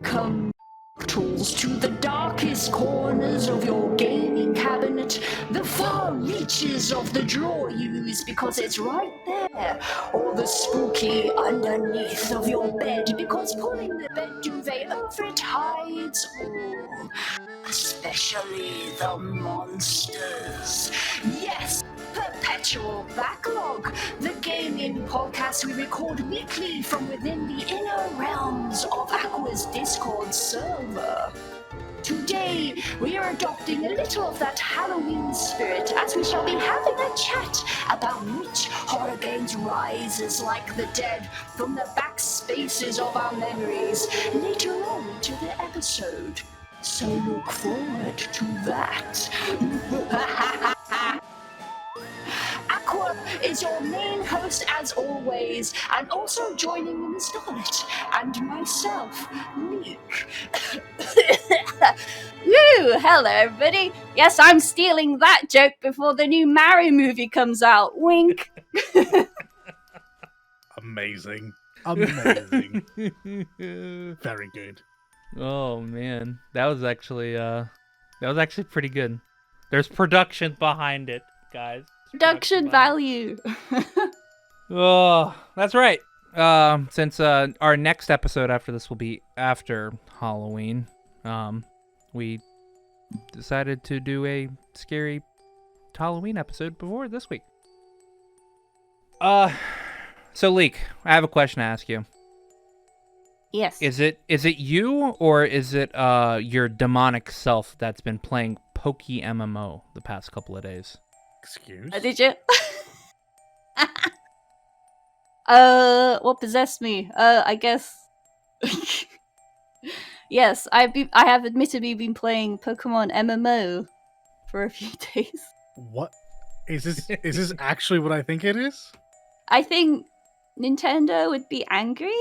Come tools to the darkest corners of your gaming cabinet, the far reaches of the drawer you use because it's right there, or the spooky underneath of your bed because pulling the bed duvet over it hides all, especially the monsters. Yes, Perpetual Backlog, the gaming podcast we record weekly from within the inner realms of Aqua's Discord server. Today, we are adopting a little of that Halloween spirit as we shall be having a chat about which horror games rises like the dead from the back spaces of our memories later on into the episode. So look forward to that. Aqua is your main host as always, and also joining them is Scarlet and myself, Nick. Woo! Hello, everybody. Yes, I'm stealing that joke before the new Mario movie comes out. Wink. Amazing. Amazing. Very good. Oh man, that was actually pretty good. There's production behind it, guys. Production value. Oh, that's right. Since our next episode after this will be after Halloween, we decided to do a scary Halloween episode before this week. So Leek, I have a question to ask you. Yes. Is it you or is it your demonic self that's been playing Pokey MMO the past couple of days? Excuse? Did you? What possessed me? I guess. Yes, I have admittedly been playing Pokemon MMO for a few days. What? Is this actually what I think it is? I think Nintendo would be angry.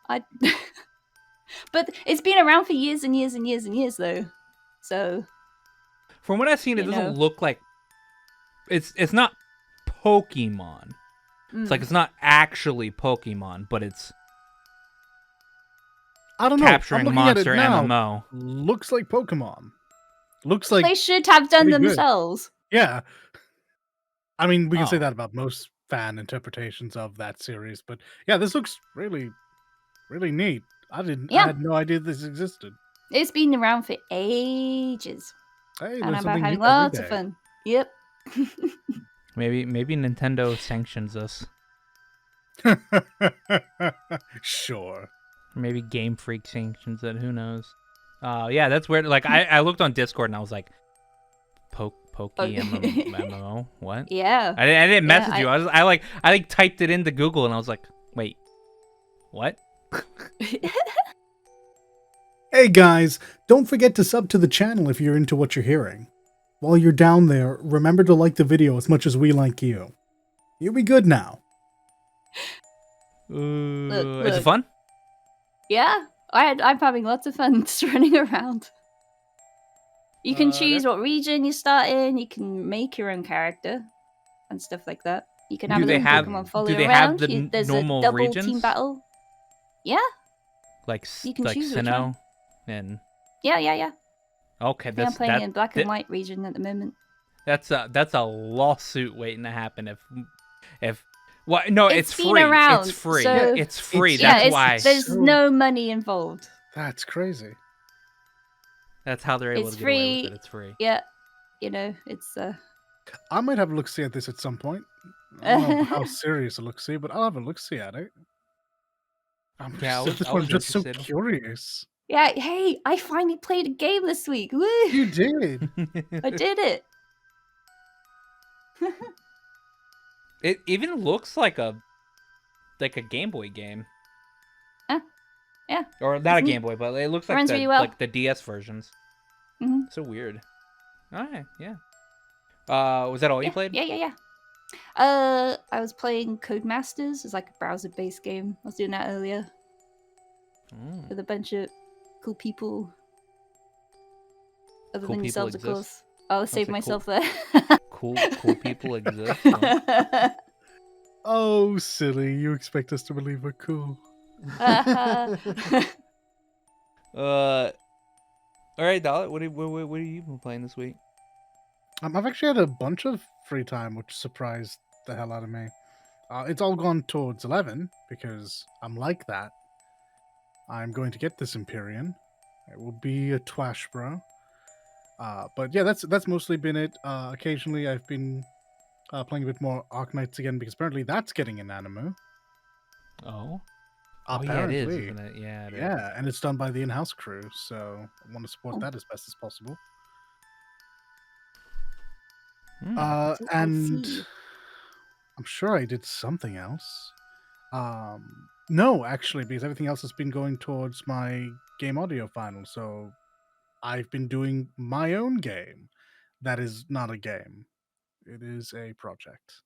But it's been around for years and years and years and years, though. So, from what I've seen, it doesn't look like it's not Pokemon. It's like it's not actually Pokemon, but it's I don't know. Capturing monster MMO. Looks like Pokemon. Looks like they should have done themselves. Yeah. I mean, we can say that about most fan interpretations of that series, but yeah, this looks really, really neat. I had no idea this existed. It's been around for ages. Hey, and I'm having lots of fun. Yep. Maybe Nintendo sanctions us. Sure. Or maybe Game Freak sanctions it. Who knows? Yeah, that's weird. Like I looked on Discord and I was like, Pokey MMO? What? Yeah. I didn't message you. I typed it into Google and I was like, wait, what? Hey guys, don't forget to sub to the channel if you're into what you're hearing. While you're down there, remember to like the video as much as we like you. You'll be good now. Look. Is it fun? Yeah, I'm having lots of fun just running around. You can choose what region you start in. You can make your own character and stuff like that. You can have a little Pokemon follow you around. There's normal a double regions? team battle. Yeah. Like you can choose Sinnoh and yeah. Okay, I'm playing in black and white region at the moment. That's a lawsuit waiting to happen if what? No, it's free. Around, it's free. So it's free. That's why. There's no money involved. That's crazy. That's how they're able to get away with it. It's free. Yeah, it's. I might have a look-see at this at some point. I don't know how serious a look-see, but I'll have a look-see at it. I'm just so curious. Yeah, hey, I finally played a game this week. Woo! You did. I did it. It even looks like a Game Boy game. Yeah. Or not a Game Boy, but it looks like like the DS versions. Mm-hmm. So weird. All right, yeah. Was that all you played? Yeah. I was playing Codemasters. It's like a browser-based game. I was doing that earlier with a bunch of cool people. Other than yourselves, of course. I'll save myself there. Cool people exist. Oh, silly! You expect us to believe we're cool? All right, Dalit, what are you been playing this week? I've actually had a bunch of free time, which surprised the hell out of me. It's all gone towards 11 because I'm like that. I'm going to get this Empyrean. It will be a Twash bro. But yeah, that's mostly been it. Occasionally, I've been playing a bit more Arknights again because apparently that's getting an anime. Oh. Apparently, yeah, it is, isn't it? Yeah, it is. Yeah, and it's done by the in-house crew, so I want to support that as best as possible. And I'm sure I did something else. No, actually, because everything else has been going towards my game audio final. So I've been doing my own game. That is not a game. It is a project.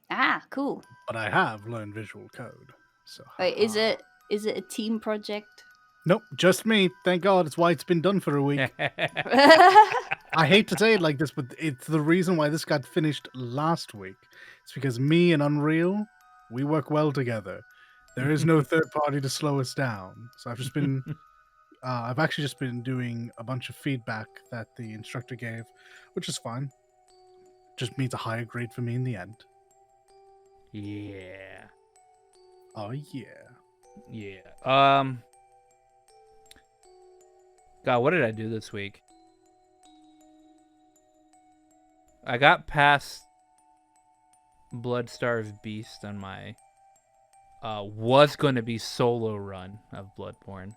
Ah, cool. But I have learned Visual Code. So Wait, is it a team project? Nope, just me. Thank God. It's why it's been done for a week. I hate to say it like this, but it's the reason why this got finished last week. It's because me and Unreal, we work well together. There is no third party to slow us down. So I've just been, I've actually just been doing a bunch of feedback that the instructor gave, which is fine. Just means a higher grade for me in the end. Yeah. Oh yeah. Yeah. God, what did I do this week? I got past Bloodstarved Beast on my was going to be solo run of Bloodborne.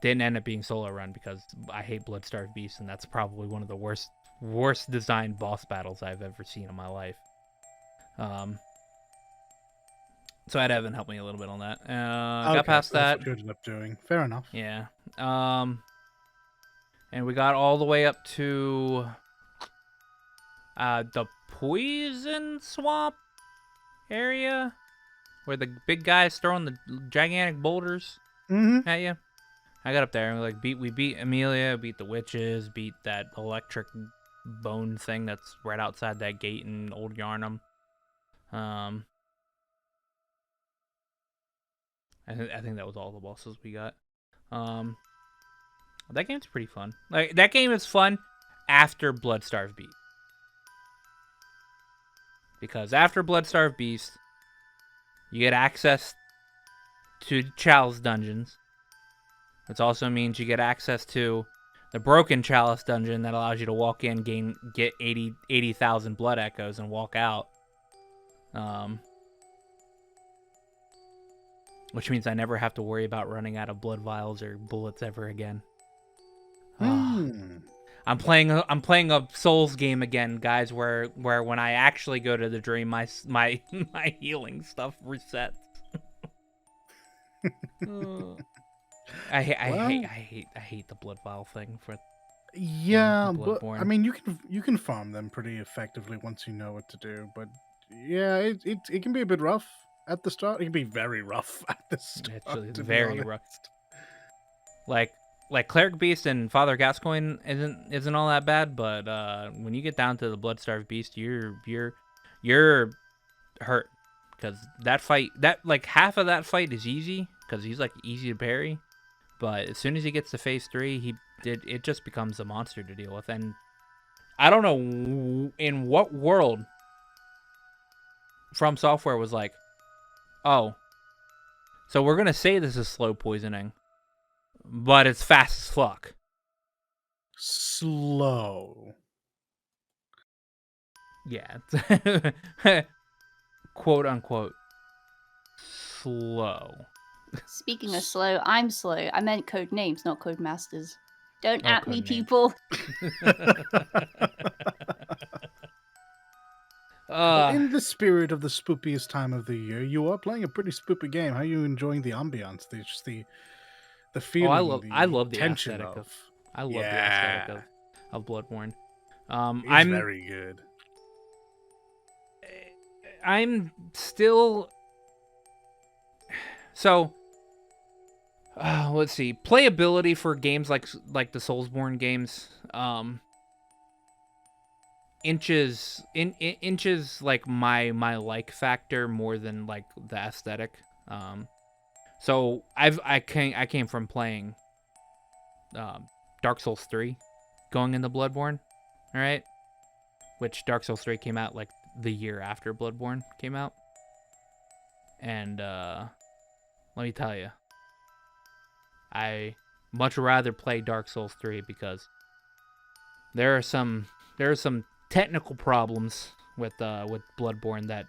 Didn't end up being solo run because I hate Bloodstarved Beast, and that's probably one of the worst designed boss battles I've ever seen in my life. So I'd Evan help me a little bit on that. Got past that. That's what you ended up doing. Fair enough. Yeah. And we got all the way up to the poison swamp area where the big guy's throwing the gigantic boulders at you. I got up there and we beat Amelia, beat the witches, beat that electric bone thing that's right outside that gate in Old Yarnum. I think that was all the bosses we got. That game's pretty fun. Like, that game is fun after Bloodstarved Beast. Because after Bloodstarved Beast, you get access to Chalice dungeons. Which also means you get access to the Broken Chalice dungeon that allows you to walk in, get 80,000 blood echoes, and walk out. Which means I never have to worry about running out of blood vials or bullets ever again. I'm playing a Souls game again, guys, where when I actually go to the dream, my healing stuff resets. I hate the blood vial thing for. Yeah, but I mean, you can farm them pretty effectively once you know what to do. But yeah, it can be a bit rough at the start. It can be very rough at the start. Actually, very rough. Like Cleric Beast and Father Gascoigne isn't all that bad, but when you get down to the Bloodstarved Beast, you're hurt because that fight, half of that fight is easy because he's easy to parry, but as soon as he gets to phase 3, it just becomes a monster to deal with. And I don't know in what world From Software was like, oh, so we're gonna say this is slow poisoning, but it's fast as fuck. Slow. Yeah. Quote unquote. Slow. Speaking of slow, I'm slow. I meant code names, not code masters. Don't at me, people. In the spirit of the spoopiest time of the year, you are playing a pretty spoopy game. How are you enjoying the ambiance? The feeling. I love the tension aesthetic of. I love the aesthetic of Bloodborne. It's very good. I'm still. So, let's see. Playability for games like the Soulsborne games, inches like my like factor more than like the aesthetic. So I came from playing Dark Souls 3 going into Bloodborne, all right? Which Dark Souls 3 came out like the year after Bloodborne came out. And let me tell you, I much rather play Dark Souls 3 because there are some technical problems with Bloodborne that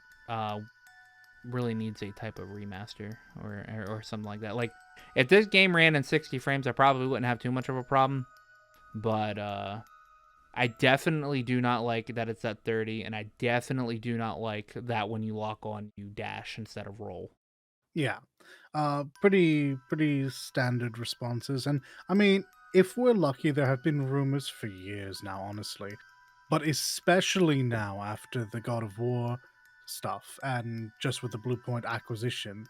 really needs a type of remaster or something like that. Like, if this game ran in 60 frames, I probably wouldn't have too much of a problem. But I definitely do not like that it's at 30, and I definitely do not like that when you lock on, you dash instead of roll. Yeah. Pretty standard responses. And I mean, if we're lucky, there have been rumors for years now, honestly. But especially now after the God of War stuff and just with the Blue Point acquisition,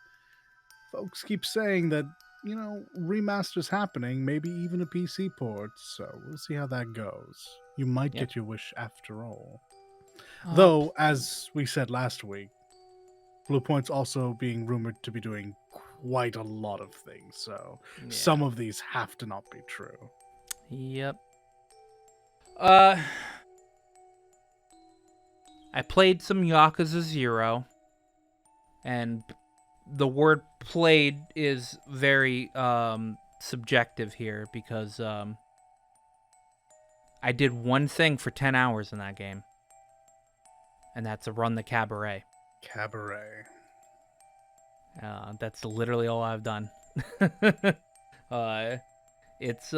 folks keep saying that, remasters happening, maybe even a PC port. So we'll see how that goes. You might Yep. get your wish after all. Though, as we said last week, Blue Point's also being rumored to be doing quite a lot of things, so some of these have to not be true. Yep. I played some Yakuza 0, and the word played is very subjective here because I did one thing for 10 hours in that game, and that's to run the cabaret. Cabaret. That's literally all I've done. It's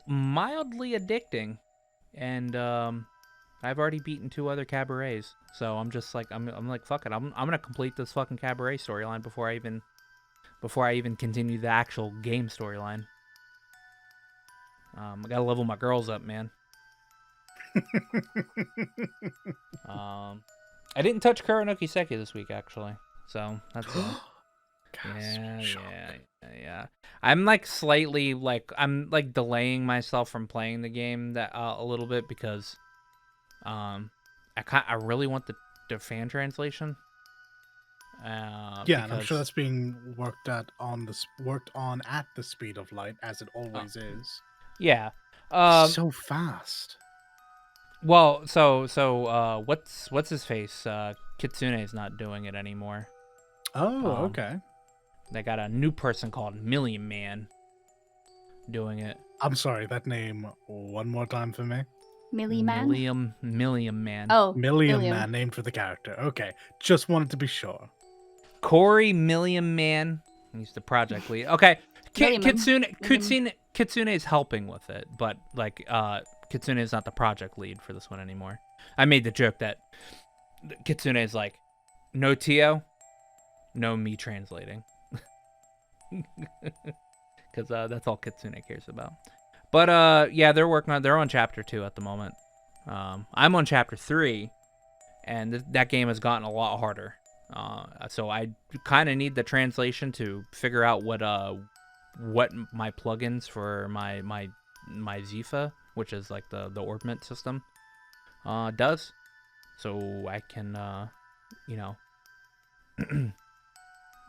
mildly addicting, and I've already beaten 2 other cabarets, so I'm just like I'm like, fuck it, I'm gonna complete this fucking cabaret storyline before I even continue the actual game storyline. I gotta level my girls up, man. I didn't touch Kuronoki Seki this week, actually, so that's yeah. I'm like slightly I'm delaying myself from playing the game that a little bit because I really want the fan translation. Yeah, because... and I'm sure that's being worked on at the speed of light, as it always is. Yeah. So fast. Well, so what's his face? Kitsune's not doing it anymore. Oh, okay. They got a new person called Million Man doing it. I'm sorry, that name one more time for me. Million Man? Million Man. Oh, Million Man named for the character. Okay, just wanted to be sure. Corey Million Man. He's the project lead. Okay, Kitsune is helping with it, but Kitsune is not the project lead for this one anymore. I made the joke that Kitsune is like, no Tio, no me translating. Because that's all Kitsune cares about. But yeah, they're on chapter 2 at the moment. I'm on chapter 3, and that game has gotten a lot harder. So I kind of need the translation to figure out what my plugins for my Zifa, which is like the orbment system, does, so I can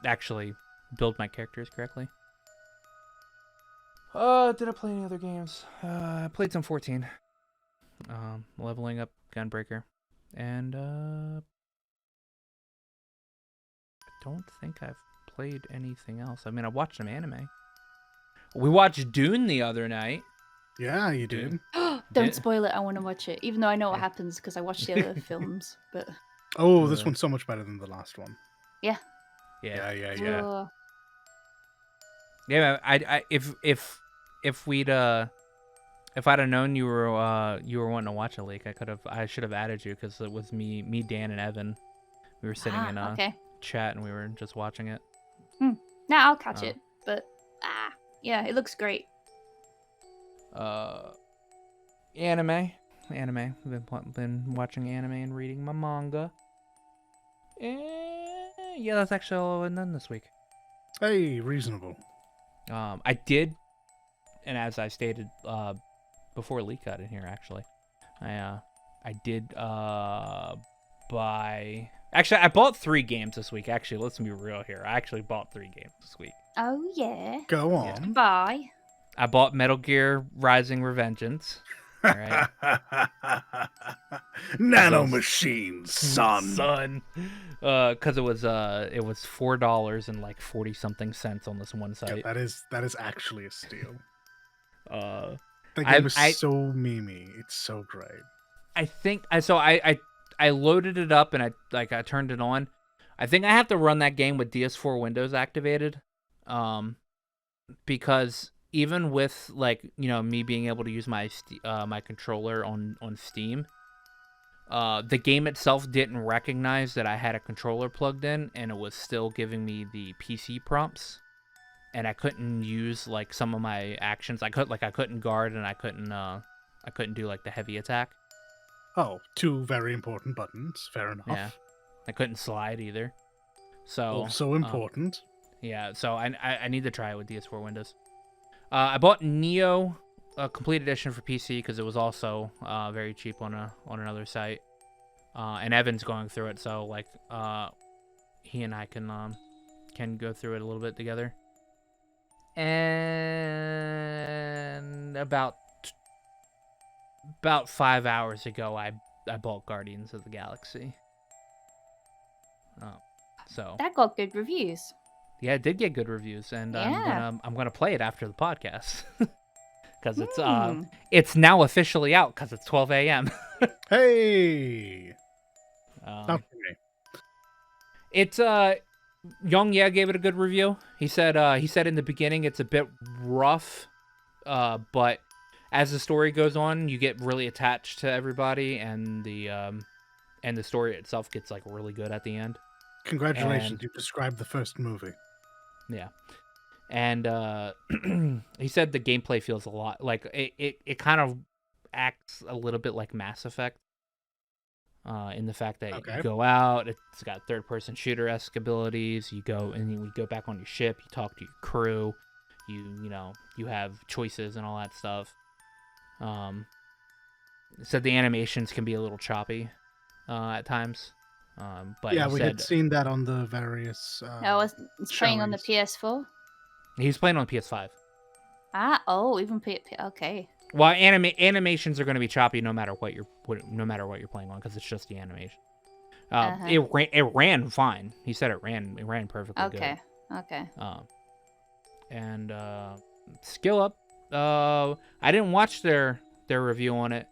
actually build my characters correctly. Did I play any other games? I played some 14. Leveling up Gunbreaker, and I don't think I've played anything else. I mean, I watched some anime. We watched Dune the other night. Yeah, you did. Don't spoil it. I want to watch it, even though I know what happens because I watched the other films. But this one's so much better than the last one. Yeah. Yeah. Yeah, if I'd have known you were wanting to watch a leak, I should have added you because it was me, Dan, and Evan. We were sitting in a chat and we were just watching it. Now I'll catch it, but yeah, it looks great. Anime. We've been watching anime and reading my manga. Yeah, that's actually all I've done this week. Hey, reasonable. I did, and as I stated before Lee got in here, actually, I did buy Actually, I bought 3 games this week. Actually, let's be real here. I actually bought 3 games this week. Oh, yeah. Go on. Bye. I bought Metal Gear Rising Revengeance. All right. Nanomachines, Son. Because it was $4 and like 40 something cents on this one site. Yeah, that is actually a steal. Uh, That game is so memey. It's so great. I think I loaded it up and I turned it on. I think I have to run that game with DS4 Windows activated, because even with me being able to use my my controller on Steam, the game itself didn't recognize that I had a controller plugged in, and it was still giving me the PC prompts, and I couldn't use like some of my actions. I couldn't guard, and I couldn't do like the heavy attack. Oh, 2 very important buttons. Fair enough. Yeah, I couldn't slide either. So also important. Yeah, so I need to try it with DS4 Windows. I bought Neo Complete Edition for PC because it was also very cheap on another site. And Evan's going through it, so like he and I can go through it a little bit together. And about 5 hours ago, I bought Guardians of the Galaxy. So That got good reviews. yeah, it did get good reviews, and Yeah. I'm gonna play it after the podcast because it's now officially out because it's 12 a.m. Hey. Not for me. It's Young gave it a good review. He said in the beginning it's a bit rough, but as the story goes on, you get really attached to everybody, and the story itself gets like really good at the end. Congratulations, you described the first movie. Yeah. And he said the gameplay feels a lot like it kind of acts a little bit like Mass Effect, in the fact that you go out, it's got third-person shooter-esque abilities. You go and you go back on your ship, you talk to your crew, you have choices and all that stuff. Said the animations can be a little choppy at times. But yeah, we said, had seen that on the various. It's playing on the PS4. He's playing on PS5. Even okay. Well, animations are going to be choppy no matter what you're playing on because it's just the animation. It ran fine. He said it ran perfectly good. Okay. And Skill Up. I didn't watch their review on it,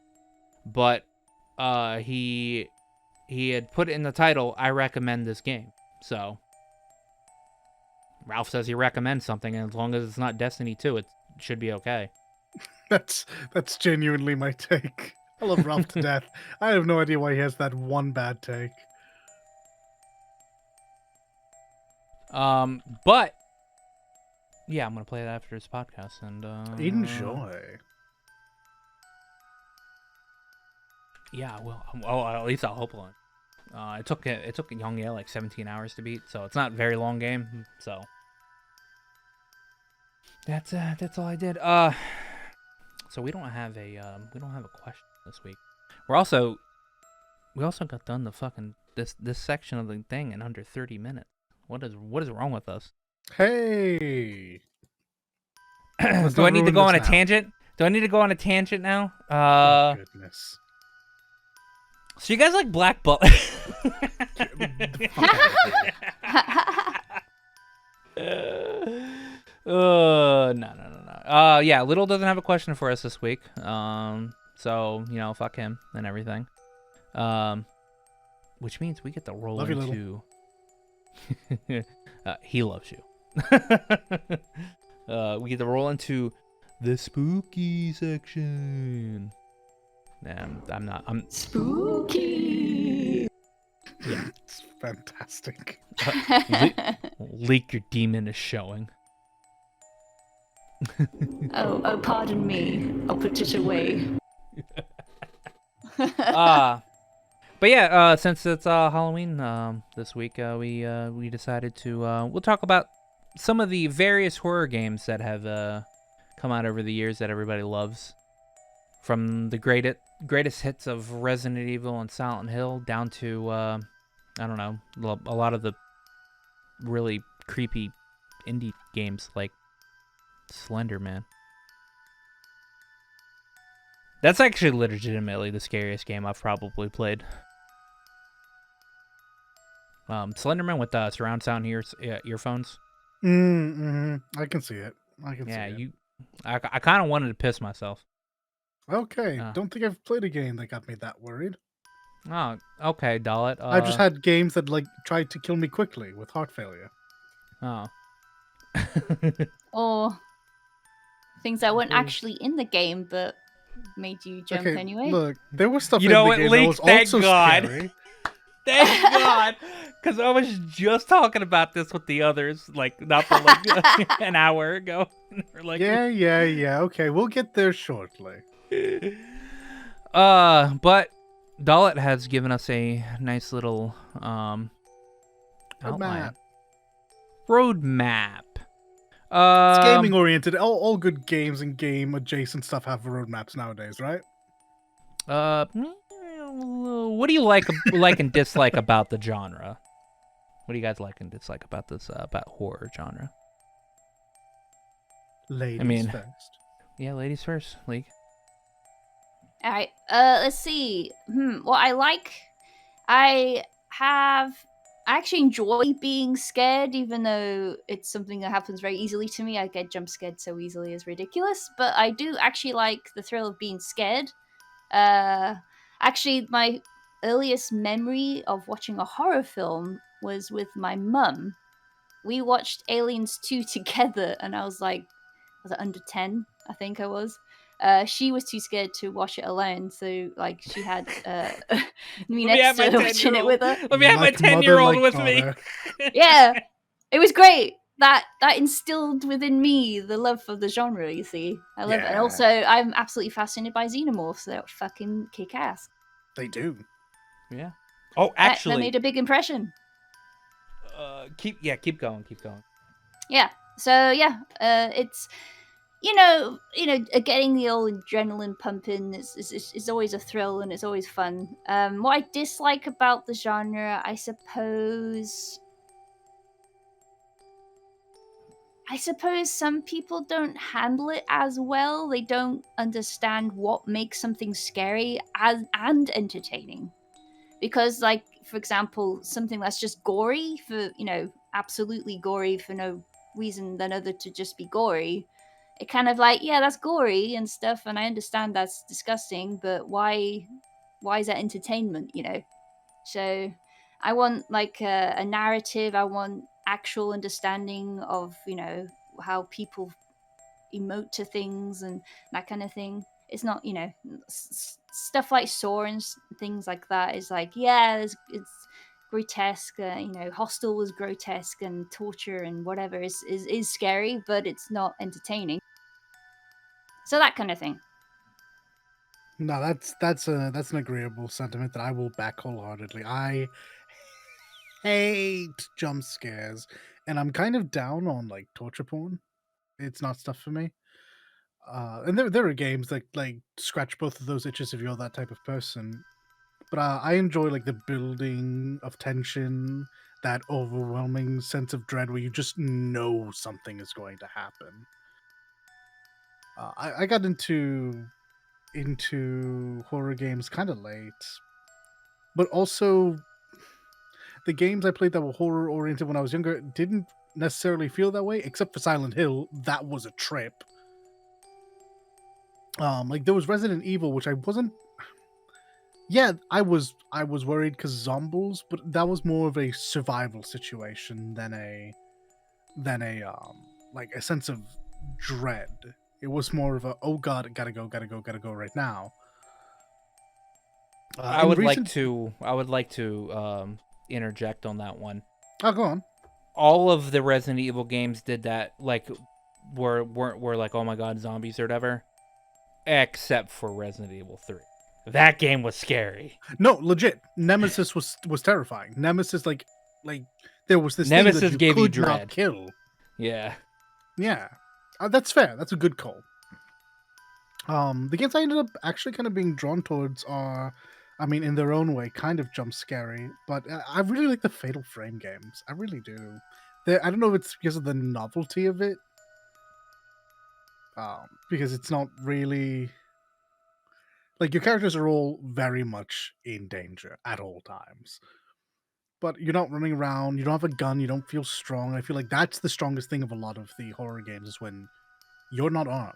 but he had put it in the title, I recommend this game. So Ralph says he recommends something, and as long as it's not Destiny 2, it should be okay. That's genuinely my take. I love Ralph to death. I have no idea why he has that one bad take. But yeah, I'm gonna play it after this podcast and enjoy. Yeah, well, at least I'll hope on. It took Young like 17 hours to beat, so it's not a very long game. So that's all I did. So we don't have a question this week. We also got done the fucking this section of the thing in under 30 minutes. What is wrong with us? Hey. Do I need to go on a tangent? Do I need to go on a tangent now? Oh, goodness. So you guys like Black Bull? No. Yeah, Little doesn't have a question for us this week. So, fuck him and everything. Which means we get to roll into... he loves you. We get to roll into the spooky section. I'm spooky. Yeah, it's fantastic. Leak your demon is showing. Oh, pardon me. I'll put it away. But yeah, since it's Halloween this week, we decided to we'll talk about some of the various horror games that have come out over the years that everybody loves. From the greatest hits of Resident Evil and Silent Hill down to I don't know, a lot of the really creepy indie games like Slender Man. That's actually legitimately the scariest game I've probably played. Slenderman with surround sound earphones. I can see it. I can see it. I kind of wanted to piss myself. Okay, don't think I've played a game that got me that worried. Oh, okay, Dalit. I've just had games that like tried to kill me quickly with heart failure. Oh. Or things that weren't actually in the game, but made you jump anyway. Look, there was stuff You in know the what, game Leak? that was Thank also God. scary. Thank God, because I was just talking about this with the others, like not for like an hour ago. Like, Yeah. Okay, we'll get there shortly. But Dalit has given us a nice little outline. Roadmap. It's gaming oriented. All good games and game adjacent stuff have roadmaps nowadays, right? What do you like and dislike about the genre? What do you guys like and dislike about this about horror genre? Ladies first. Yeah, ladies first. League. All right. Let's see. What I like, I actually enjoy being scared, even though it's something that happens very easily to me. I get jump scared so easily, it's ridiculous. But I do actually like the thrill of being scared. Actually, my earliest memory of watching a horror film was with my mum. We watched Aliens 2 together, and I was under 10, I think I was. She was too scared to watch it alone, so like she had me next to her watching it with her. Let me have my 10-year-old with me. Yeah, it was great. That instilled within me the love for the genre. You see, I love it. And also, I'm absolutely fascinated by xenomorphs. They're fucking kick ass. They do. Yeah. Oh, actually, that made a big impression. Keep going. Yeah. So yeah, it's. You know, getting the old adrenaline pumping is always a thrill and it's always fun. What I dislike about the genre, I suppose some people don't handle it as well. They don't understand what makes something scary and entertaining. Because, like, for example, something that's just gory for, absolutely gory for no reason than other to just be gory. It kind of like, yeah, that's gory and stuff, and I understand that's disgusting, but why is that entertainment, So I want like a narrative. I want actual understanding of, how people emote to things and that kind of thing. It's not, stuff like Saw and things like that is like, yeah, it's grotesque. Hostel was grotesque and torture and whatever is scary, but it's not entertaining. So that kind of thing. No, that's an agreeable sentiment that I will back wholeheartedly. I hate jump scares, and I'm kind of down on like torture porn. It's not stuff for me. And there are games that like scratch both of those itches if you're that type of person. But I enjoy like the building of tension, that overwhelming sense of dread where you just know something is going to happen. I got into horror games kind of late, but also the games I played that were horror oriented when I was younger didn't necessarily feel that way, except for Silent Hill. That was a trip. Like there was Resident Evil, which I wasn't. Yeah, I was worried because zombies, but that was more of a survival situation than a like a sense of dread. It was more of a, oh god, gotta go right now. I would like to interject on that one. Oh, go on. All of the Resident Evil games did that, like, were like, oh my god, zombies or whatever, except for Resident Evil 3. That game was scary. No, legit. Nemesis was terrifying. Nemesis, like there was this Nemesis thing that gave you you could not dread. kill. Yeah. That's fair. That's a good call. The games I ended up actually kind of being drawn towards are I mean, in their own way, kind of jump scary. But I really like the Fatal Frame games. I really do. I don't know if it's because of the novelty of it, because it's not really like your characters are all very much in danger at all times. But you're not running around. You don't have a gun. You don't feel strong. I feel like that's the strongest thing of a lot of the horror games is when you're not armed.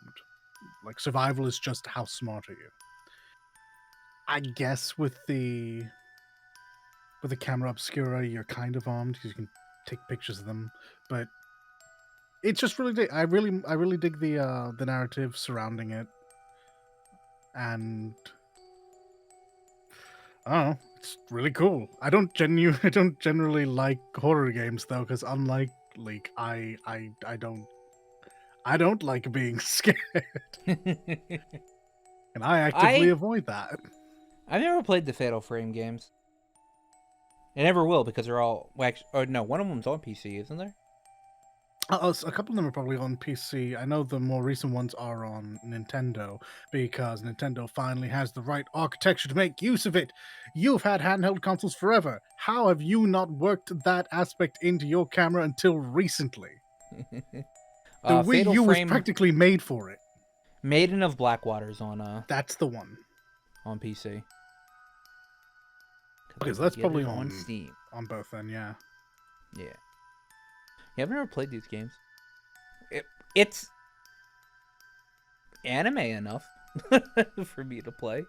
Like survival is just how smart are you. I guess with the camera obscura, you're kind of armed because you can take pictures of them. But it's just really, I really dig the narrative surrounding it, and I don't know, it's really cool. I don't generally like horror games though, because unlike Leak, I don't like being scared, and I actively avoid that. I've never played the Fatal Frame games. I never will because they're all. Well, actually, oh no, one of them's on PC, isn't there? A couple of them are probably on PC. I know the more recent ones are on Nintendo because Nintendo finally has the right architecture to make use of it. You've had handheld consoles forever. How have you not worked that aspect into your camera until recently? The Wii U was practically made for it. Maiden of Blackwater's on That's the one. On PC. Okay, so that's probably on Steam. On both then, yeah. Yeah. Yeah, I've never played these games. It's anime enough for me to play.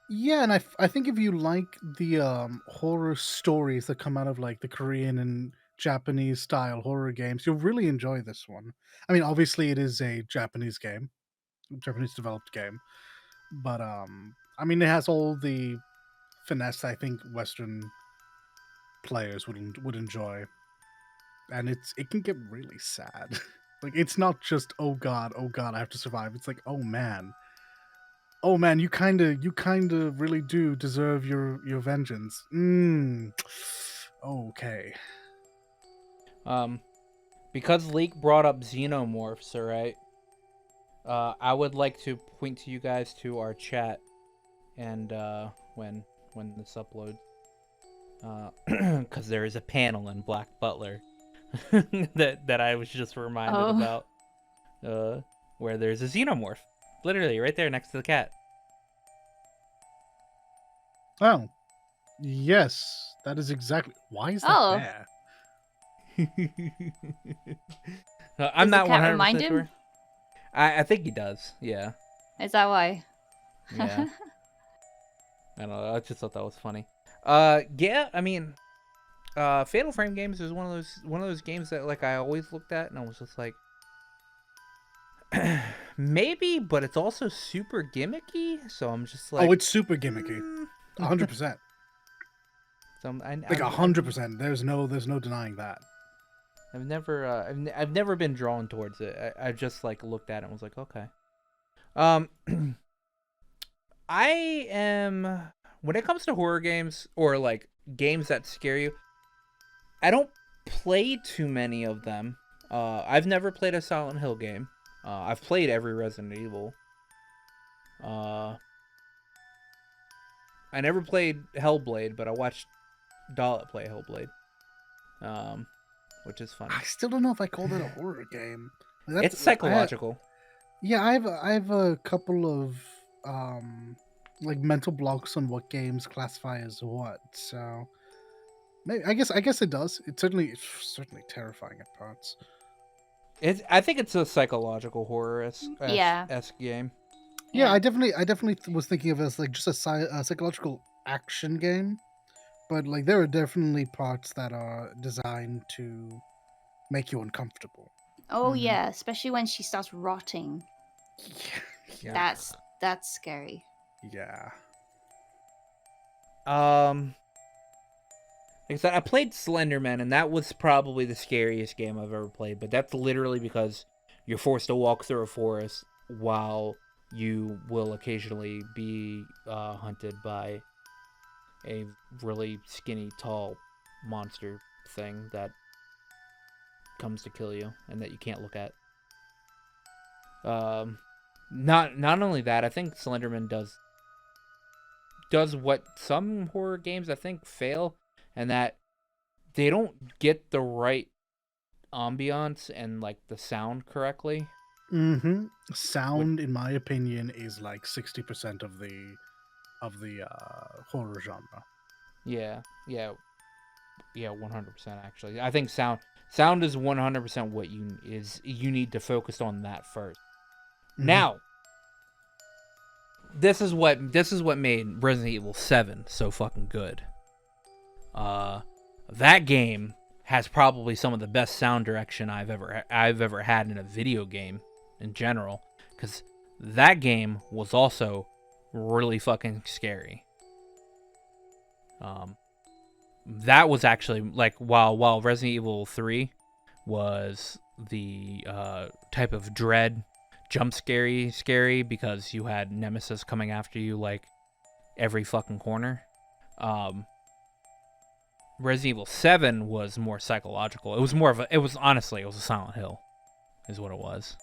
Yeah, and I think if you like the horror stories that come out of like the Korean and Japanese style horror games, you'll really enjoy this one. I mean, obviously it is a Japanese game, Japanese developed game, but I mean it has all the finesse I think Western players would enjoy. And it can get really sad. Like it's not just oh god, I have to survive. It's like oh man, you kind of really do deserve your vengeance. Okay. Because Leak brought up xenomorphs, all right. I would like to point to you guys to our chat, and when this uploads, because there is a panel in Black Butler that I was just reminded about, where there's a xenomorph, literally right there next to the cat. Oh, yes, that is exactly. Why is that there? I'm not 100% sure. I think he does. Yeah. Is that why? Yeah. I don't know. I just thought that was funny. Yeah. I mean, Fatal Frame games is one of those games that like I always looked at and I was just like, maybe, but it's also super gimmicky. So I'm just like, oh, it's super gimmicky, 100%. So like 100%. There's no denying that. I've never been drawn towards it. I just like looked at it and was like, okay. I am, when it comes to horror games or like games that scare you, I don't play too many of them. I've never played a Silent Hill game. I've played every Resident Evil. I never played Hellblade, but I watched Dalit play Hellblade. Which is funny. I still don't know if I call that a horror game. It's psychological. I have a couple of like mental blocks on what games classify as what. So maybe I guess it does. It's certainly terrifying at parts. I think it's a psychological horror-esque game. Yeah, I definitely was thinking of it as like just a psychological action game. But like there are definitely parts that are designed to make you uncomfortable. Oh yeah, especially when she starts rotting. Yeah. That's scary. Yeah. Like I said, I played Slenderman, and that was probably the scariest game I've ever played. But that's literally because you're forced to walk through a forest while you will occasionally be hunted by a really skinny, tall monster thing that comes to kill you and that you can't look at. Not only that, I think Slenderman does does what some horror games I think fail, and that they don't get the right ambiance and like the sound correctly. Mm-hmm. Sound, in my opinion, is like 60% of the horror genre. Yeah, 100% actually. I think sound is 100% what you need to focus on that first. Mhm. Now, this is what made Resident Evil 7 so fucking good. That game has probably some of the best sound direction I've ever had in a video game in general, because that game was also really fucking scary. That was actually like while Resident Evil 3 was the type of dread jump scary because you had Nemesis coming after you like every fucking corner. Resident Evil 7 was more psychological. It was more of it was a Silent Hill is what it was.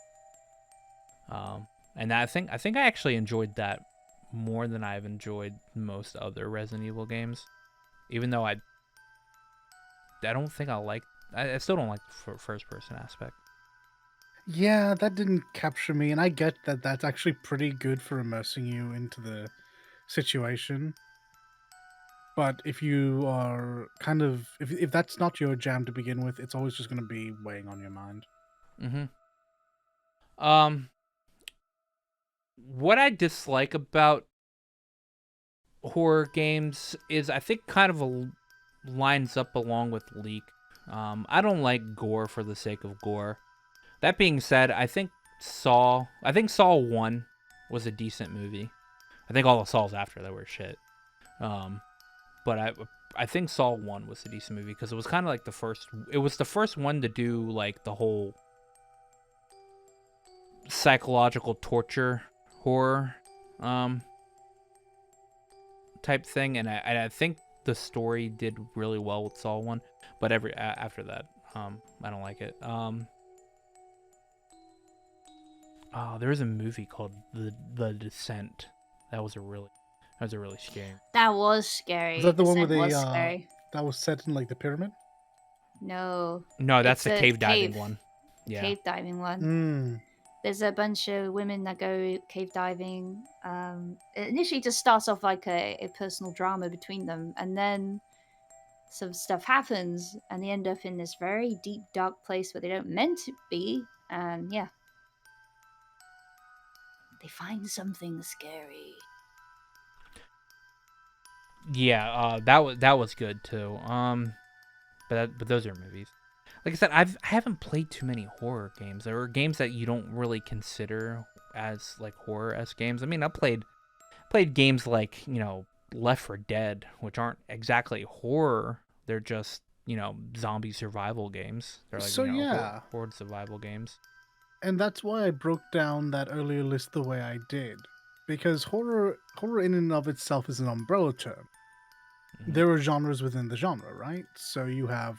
And I think I actually enjoyed that more than I've enjoyed most other Resident Evil games. Even though I don't think I still don't like the first person aspect. Yeah, that didn't capture me, and I get that that's actually pretty good for immersing you into the situation. But if you are kind of if that's not your jam to begin with, it's always just going to be weighing on your mind. What I dislike about horror games is I think kind of lines up along with Leak. I don't like gore for the sake of gore. That being said, I think Saw 1 was a decent movie. I think all the Saws after that were shit. But I think Saw 1 was a decent movie because it was kind of like the first one to do like the whole psychological torture horror type thing, and I think the story did really well with Saw 1, but after that I don't like it. There was a movie called The Descent. That was a really scary. That was scary. Is that the one with Descent the was scary. that was set in like the pyramid? No. No, that's It's the a cave diving cave. one. Yeah. Cave diving one. Mm. There's a bunch of women that go cave diving. It initially just starts off like a personal drama between them, and then some stuff happens, and they end up in this very deep, dark place where they don't meant to be, and yeah. They find something scary. Yeah, that was good too. But those are movies. Like I said, I haven't played too many horror games. There are games that you don't really consider as like horror-esque games. I mean, I played games like, Left 4 Dead, which aren't exactly horror. They're just, zombie survival games. They're like, So, yeah. horde survival games. And that's why I broke down that earlier list the way I did. Because horror in and of itself is an umbrella term. Mm-hmm. There are genres within the genre, right? So you have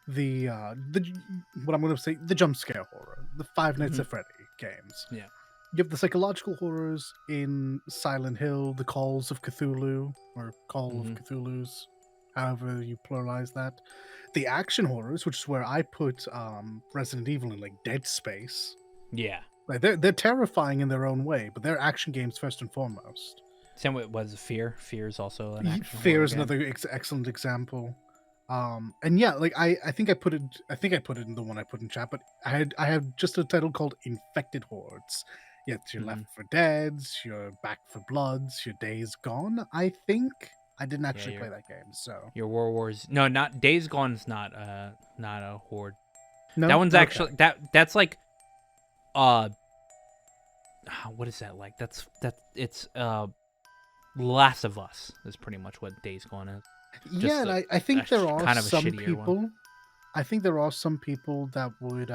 the what I'm going to say, the jump scare horror, the Five Nights at Freddy games. Yeah. You have the psychological horrors in Silent Hill, the Calls of Cthulhu, or Call of Cthulhu's, however you pluralize that. The action horrors, which is where I put Resident Evil in, like Dead Space. Yeah. Like they're terrifying in their own way, but they're action games first and foremost. Same way was Fear. Fear is also an action. Fear is another excellent example. And yeah, like I think I put it in the one I put in chat, but I have just a title called Infected Hordes. Yeah, it's your Left 4 Deads, your Back 4 Bloods, your Days Gone. I think I didn't actually play that game, so your War Wars. No, not Days Gone's not a horde. No, that one's actually that's like what is that like? It's Last of Us is pretty much what Days Gone is. Yeah, and I think there are kind of some people. One. I think there are some people that would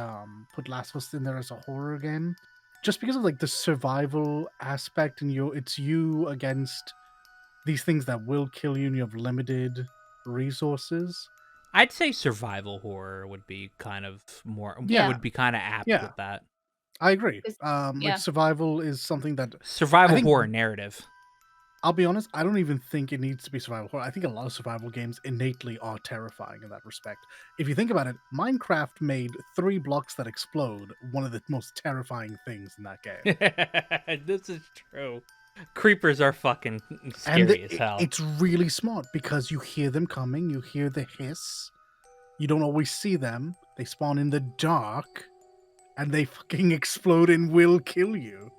put Last of Us in there as a horror game, just because of like the survival aspect, and it's you against these things that will kill you, and you have limited resources. I'd say survival horror would be kind of more. Yeah. Would be kind of apt with that. I agree. Like survival is something that survival horror narrative. I'll be honest, I don't even think it needs to be survival horror. I think a lot of survival games innately are terrifying in that respect. If you think about it, Minecraft made 3 blocks that explode one of the most terrifying things in that game. This is true. Creepers are fucking And scary as hell. it's really smart because you hear them coming, you hear the hiss, you don't always see them, they spawn in the dark, and they fucking explode and will kill you.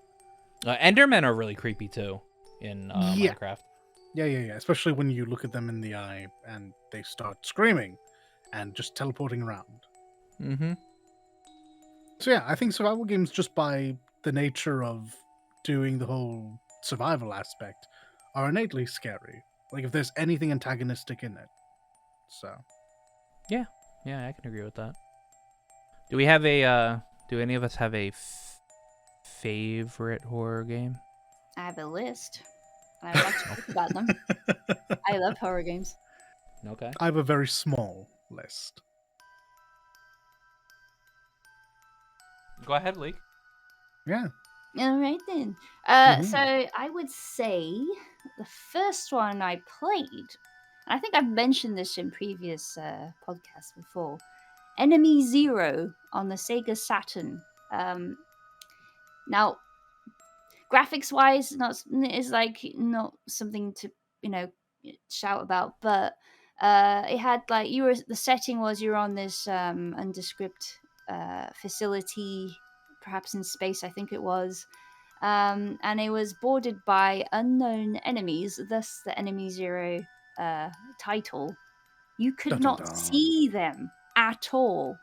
Endermen are really creepy too in Yeah. Minecraft. Yeah. Especially when you look at them in the eye and they start screaming and just teleporting around. Mm-hmm. So yeah, I think survival games, just by the nature of doing the whole survival aspect, are innately scary. Like if there's anything antagonistic in it. So Yeah, I can agree with that. Do we have a? Do any of us have a favorite horror game? I have a list. And I would like to talk about them. I love horror games. Okay. I have a very small list. Go ahead, Leek. Yeah. All right then. Mhm. So I would say the first one I played, and I think I've mentioned this in previous podcasts before, Enemy Zero on the Sega Saturn. Now, graphics-wise, is like not something to shout about, but it had like the setting was you're on this undescript facility, perhaps in space, I think it was. And it was bordered by unknown enemies, thus the Enemy Zero title. You could not Dun-dun-dun. see them at all.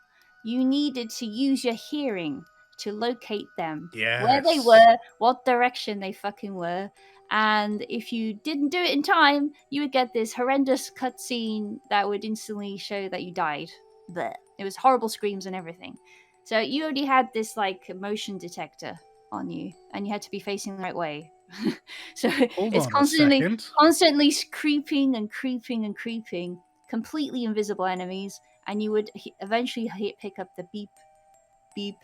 You needed to use your hearing to locate them, where they Yes. were, what direction they fucking were. And if you didn't do it in time, you would get this horrendous cutscene that would instantly show that you died. But it was horrible screams and everything. So you already had this like motion detector on you, and you had to be facing the right way. So Hold it's on a constantly second. creeping and creeping and creeping, completely invisible enemies, and you would eventually pick up the beep, beep,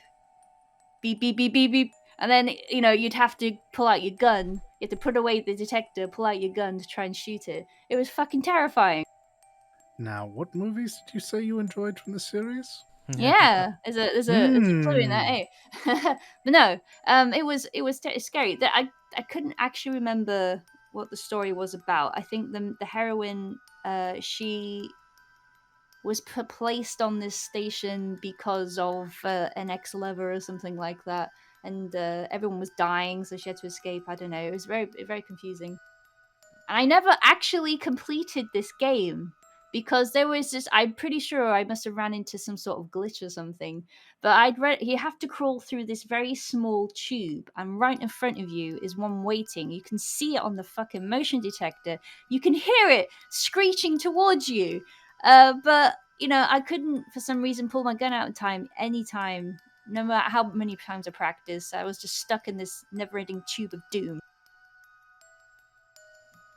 beep, beep, beep, beep, beep, and then you'd have to pull out your gun. You have to put away the detector, pull out your gun to try and shoot it. It was fucking terrifying. Now, what movies did you say you enjoyed from the series? Yeah, there's a clue in that, eh? But no, it was scary. That I couldn't actually remember what the story was about. I think the heroine, she was placed on this station because of an ex-lover or something like that, and everyone was dying, so she had to escape. I don't know. It was very confusing. And I never actually completed this game because there was this. I'm pretty sure I must have ran into some sort of glitch or something. But I'd read you have to crawl through this very small tube, and right in front of you is one waiting. You can see it on the fucking motion detector. You can hear it screeching towards you. But I couldn't for some reason pull my gun out in time anytime. No matter how many times I practiced, I was just stuck in this never-ending tube of doom.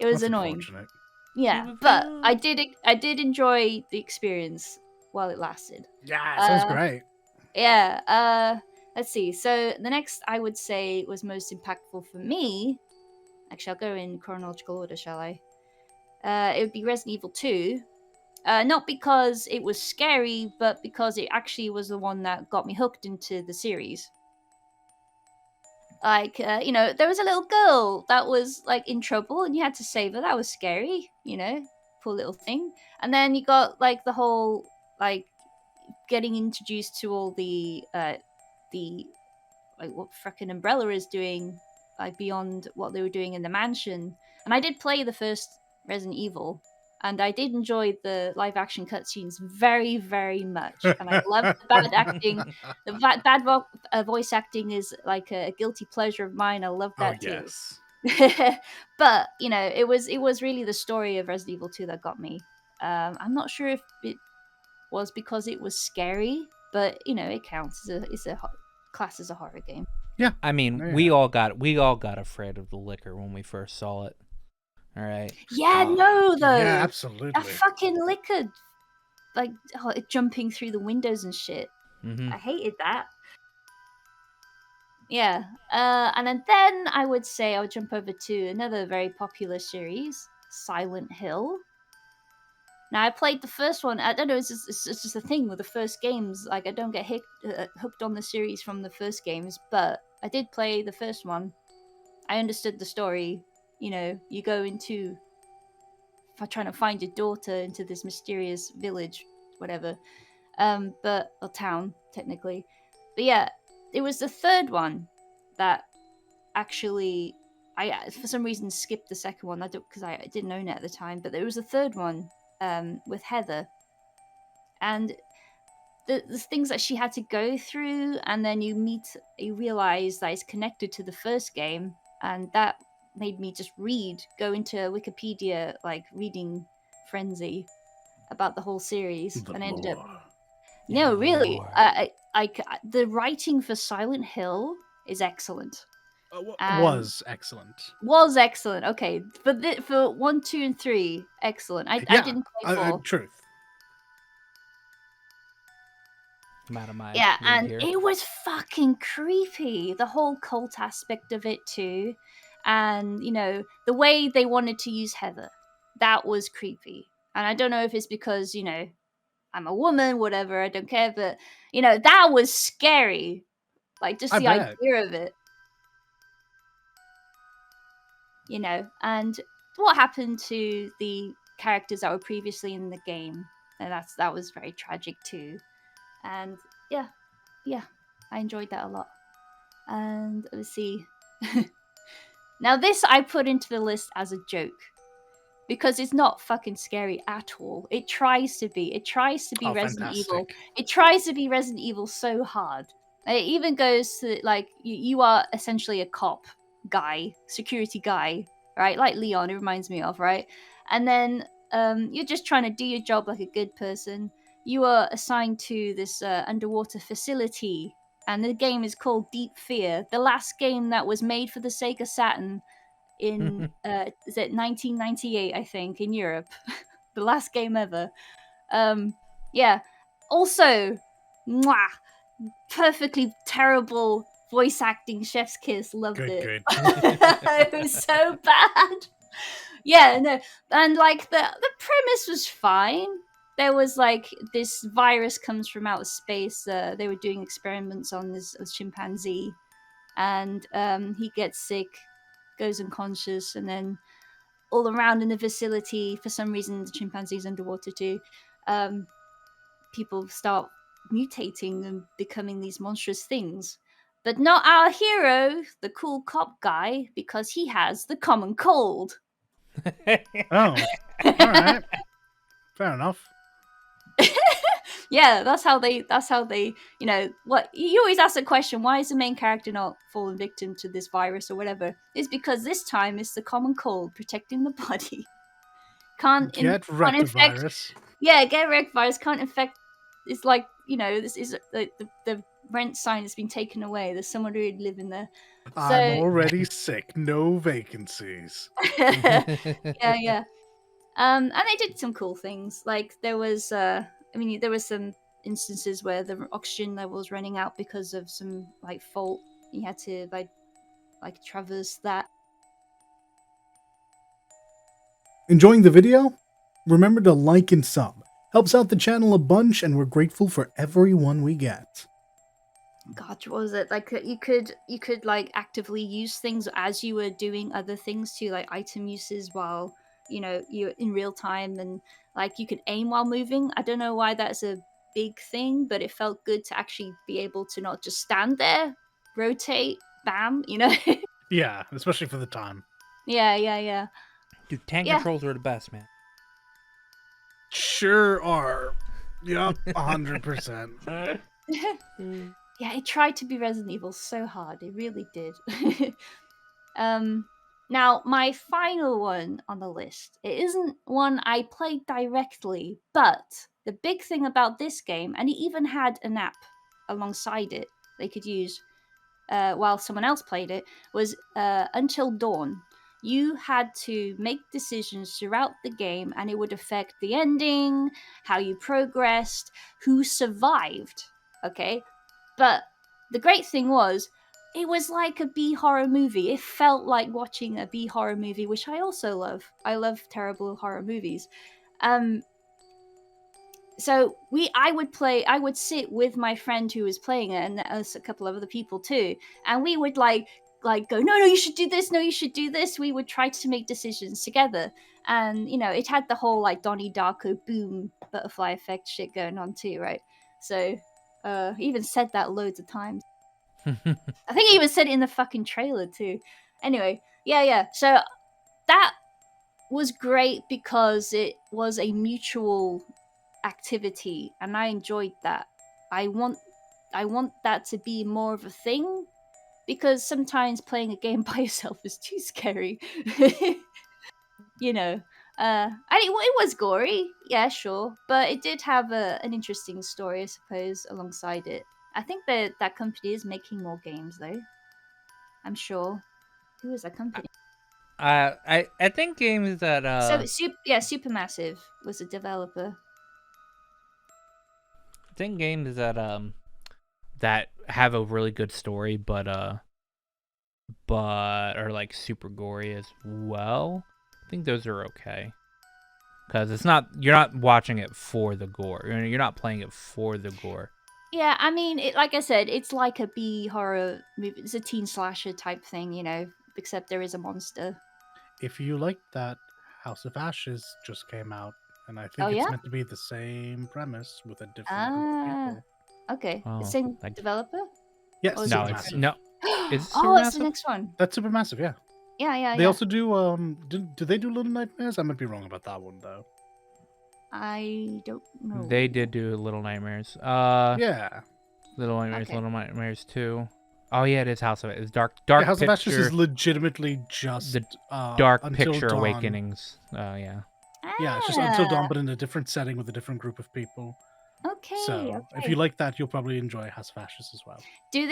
It was That's annoying. unfortunate. Yeah, but I did enjoy the experience while it lasted. Yeah, sounds great. Yeah. Let's see. So the next I would say was most impactful for me. Actually, I'll go in chronological order, shall I? It would be Resident Evil 2. Not because it was scary, but because it actually was the one that got me hooked into the series. Like, there was a little girl that was like in trouble, and you had to save her. That was scary, poor little thing. And then you got like the whole like getting introduced to all the like what frickin' Umbrella is doing, like beyond what they were doing in the mansion. And I did play the first Resident Evil, and I did enjoy the live action cutscenes very, very much. And I love the bad acting. The bad voice acting is like a guilty pleasure of mine. I love that too. Yes. But it was really the story of Resident Evil 2 that got me. I'm not sure if it was because it was scary, but it counts. It's a class as a horror game. Yeah, I mean, yeah. we all got afraid of the liquor when we first saw it. All right. Yeah, no, though. Yeah, absolutely. That fucking liquor, like jumping through the windows and shit. Mm-hmm. I hated that. Yeah. And then I would say I would jump over to another very popular series, Silent Hill. Now I played the first one. I don't know. It's just a thing with the first games. Like I don't get hooked on the series from the first games, but I did play the first one. I understood the story. You know, you go into trying to find your daughter into this mysterious village, whatever, or town technically. But yeah, it was the third one that actually I for some reason skipped the second one. I don't because I didn't own it at the time, but there was a third one with Heather, and the things that she had to go through, and then you realize that it's connected to the first game, and that made me just go into Wikipedia like reading frenzy about the whole series, The and I ended up lore. no, Yeah, really, lore. the writing for Silent Hill is excellent. Was excellent. Was excellent. Okay, for 1, 2, and 3, excellent. I Yeah, didn't play 4. truth. I'm out of my Yeah, league and here. it was fucking creepy. The whole cult aspect of it too, and you know the way they wanted to use Heather, that was creepy. And I don't know if it's because I'm a woman, whatever. I don't care, but that was scary. Like just I the bet. idea of it. And what happened to the characters that were previously in the game, and that was very tragic too. And yeah, I enjoyed that a lot. And let's see. Now this I put into the list as a joke because it's not fucking scary at all. It tries to be. It tries to be Resident Evil. Fantastic. It tries to be Resident Evil so hard. It even goes to like you are essentially a cop guy, security guy, right? Like Leon, it reminds me of, right? And then you're just trying to do your job like a good person. You are assigned to this underwater facility, and the game is called Deep Fear, the last game that was made for the Sega Saturn in is it 1998, I think, in Europe. The last game ever. Yeah. Also, mwah, perfectly terrible voice acting, chef's kiss. Loved Good, it. good. It was so bad. Yeah, no, and like the premise was fine. There was like this virus comes from outer space. They were doing experiments on this chimpanzee, and he gets sick, goes unconscious, and then all around in the facility, for some reason, the chimpanzee's underwater too. People start mutating and becoming these monstrous things. But not our hero, the cool cop guy, because he has the common cold. Oh, all right. Fair enough. Yeah, that's how they what you always ask the question, why is the main character not falling victim to this virus or whatever? It's because this time it's the common cold protecting the body. Can't Wrecked, infect. virus. Yeah, get wrecked virus can't infect. It's like this is like the rent sign has been taken away. There's someone who would live in there. I'm already sick. No vacancies. Yeah. And they did some cool things. Like there was there was some instances where the oxygen level was running out because of some like fault. You had to like traverse that. Enjoying the video? Remember to like and sub. Helps out the channel a bunch, and we're grateful for everyone we get. God, what was it? Like you could like actively use things as you were doing other things too, like item uses while you're in real time, and like you could aim while moving. I don't know why that's a big thing, but it felt good to actually be able to not just stand there, rotate, bam, Yeah, especially for the time. Yeah. Dude, tank Yeah. controls are the best, man. Sure are. Yup, 100%. Yeah, it tried to be Resident Evil so hard. It really did. Now, my final one on the list, it isn't one I played directly, but the big thing about this game, and it even had an app alongside it they could use while someone else played it, was Until Dawn. You had to make decisions throughout the game, and it would affect the ending, how you progressed, who survived. Okay? But the great thing was, it was like a B horror movie. It felt like watching a B horror movie, which I also love. I love terrible horror movies. So I would sit with my friend who was playing it, and us a couple of other people too, and we would like go, no, you should do this, no, you should do this. We would try to make decisions together, and it had the whole like Donnie Darko boom butterfly effect shit going on too, right? So he even said that loads of times. I think he even said it in the fucking trailer too. Anyway, yeah. So that was great because it was a mutual activity, and I enjoyed that. I want that to be more of a thing, because sometimes playing a game by yourself is too scary. And it was gory, yeah, sure, but it did have an interesting story, I suppose, alongside it. I think that company is making more games though. I'm sure. Who is that company? I think games that Supermassive was a developer. I think games that have a really good story, but are like super gory as well. I think those are okay, because you're not watching it for the gore. You're not playing it for the gore. Yeah, I mean, like I said, it's like a B horror movie. It's a teen slasher type thing, except there is a monster. If you like that, House of Ashes just came out, and I think Oh, it's yeah? meant to be the same premise with a different group of people. Okay. Oh, The same developer? Yes, Oh, is No, it it's Supermassive. no. Is it Oh, it's Supermassive? the next one. That's Supermassive, yeah. Yeah. They also do do they do Little Nightmares? I might be wrong about that one though. I don't know. They did do Little Nightmares. Yeah. Little Nightmares, Okay. Little Nightmares 2. Oh yeah, it is House of It's Dark Yeah, House Picture. of Ashes is legitimately just The Dark Until Picture Dawn. Awakenings. Yeah. Yeah, it's just Until Dawn, but in a different setting with a different group of people. Okay. So if okay. you like that, you'll probably enjoy House of Ashes as well. Did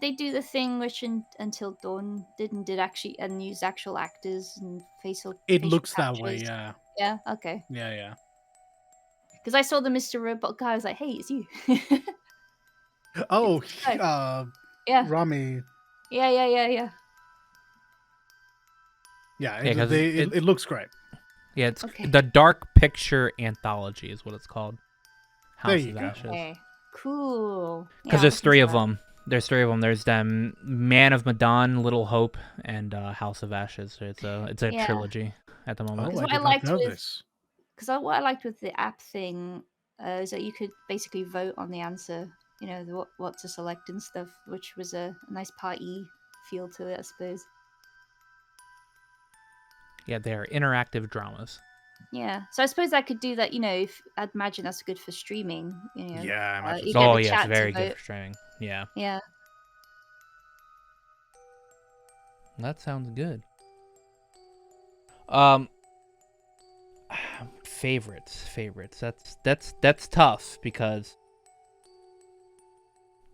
they do the thing which Until Dawn did actually, and use actual actors and facial? It facial looks that captures? way, yeah. Yeah. Okay. Yeah. Because I saw the Mr. Robot guy, I was like, hey, it's you. Oh, Yeah. Rami. Yeah. Yeah, Yeah, 'cause it looks great. Yeah, it's Okay. the Dark Picture Anthology is what it's called. There House you of go. Ashes. Okay. Cool. Because Yeah, there's I'll three listen of to that. them. There's three of them. There's them, Man of Medan, Little Hope, and House of Ashes. So it's a Yeah. trilogy at the moment. Oh, what I I did not liked know with- this. Because what I liked with the app thing is that you could basically vote on the answer, what to select and stuff, which was a nice party feel to it, I suppose. Yeah, they're interactive dramas. Yeah, so I suppose I could do that. If I'd imagine that's good for streaming. Yeah, I imagine you so. get Oh the yeah, chat it's very to good vote. for streaming. Yeah, Yeah. that sounds good. Favorites. That's tough because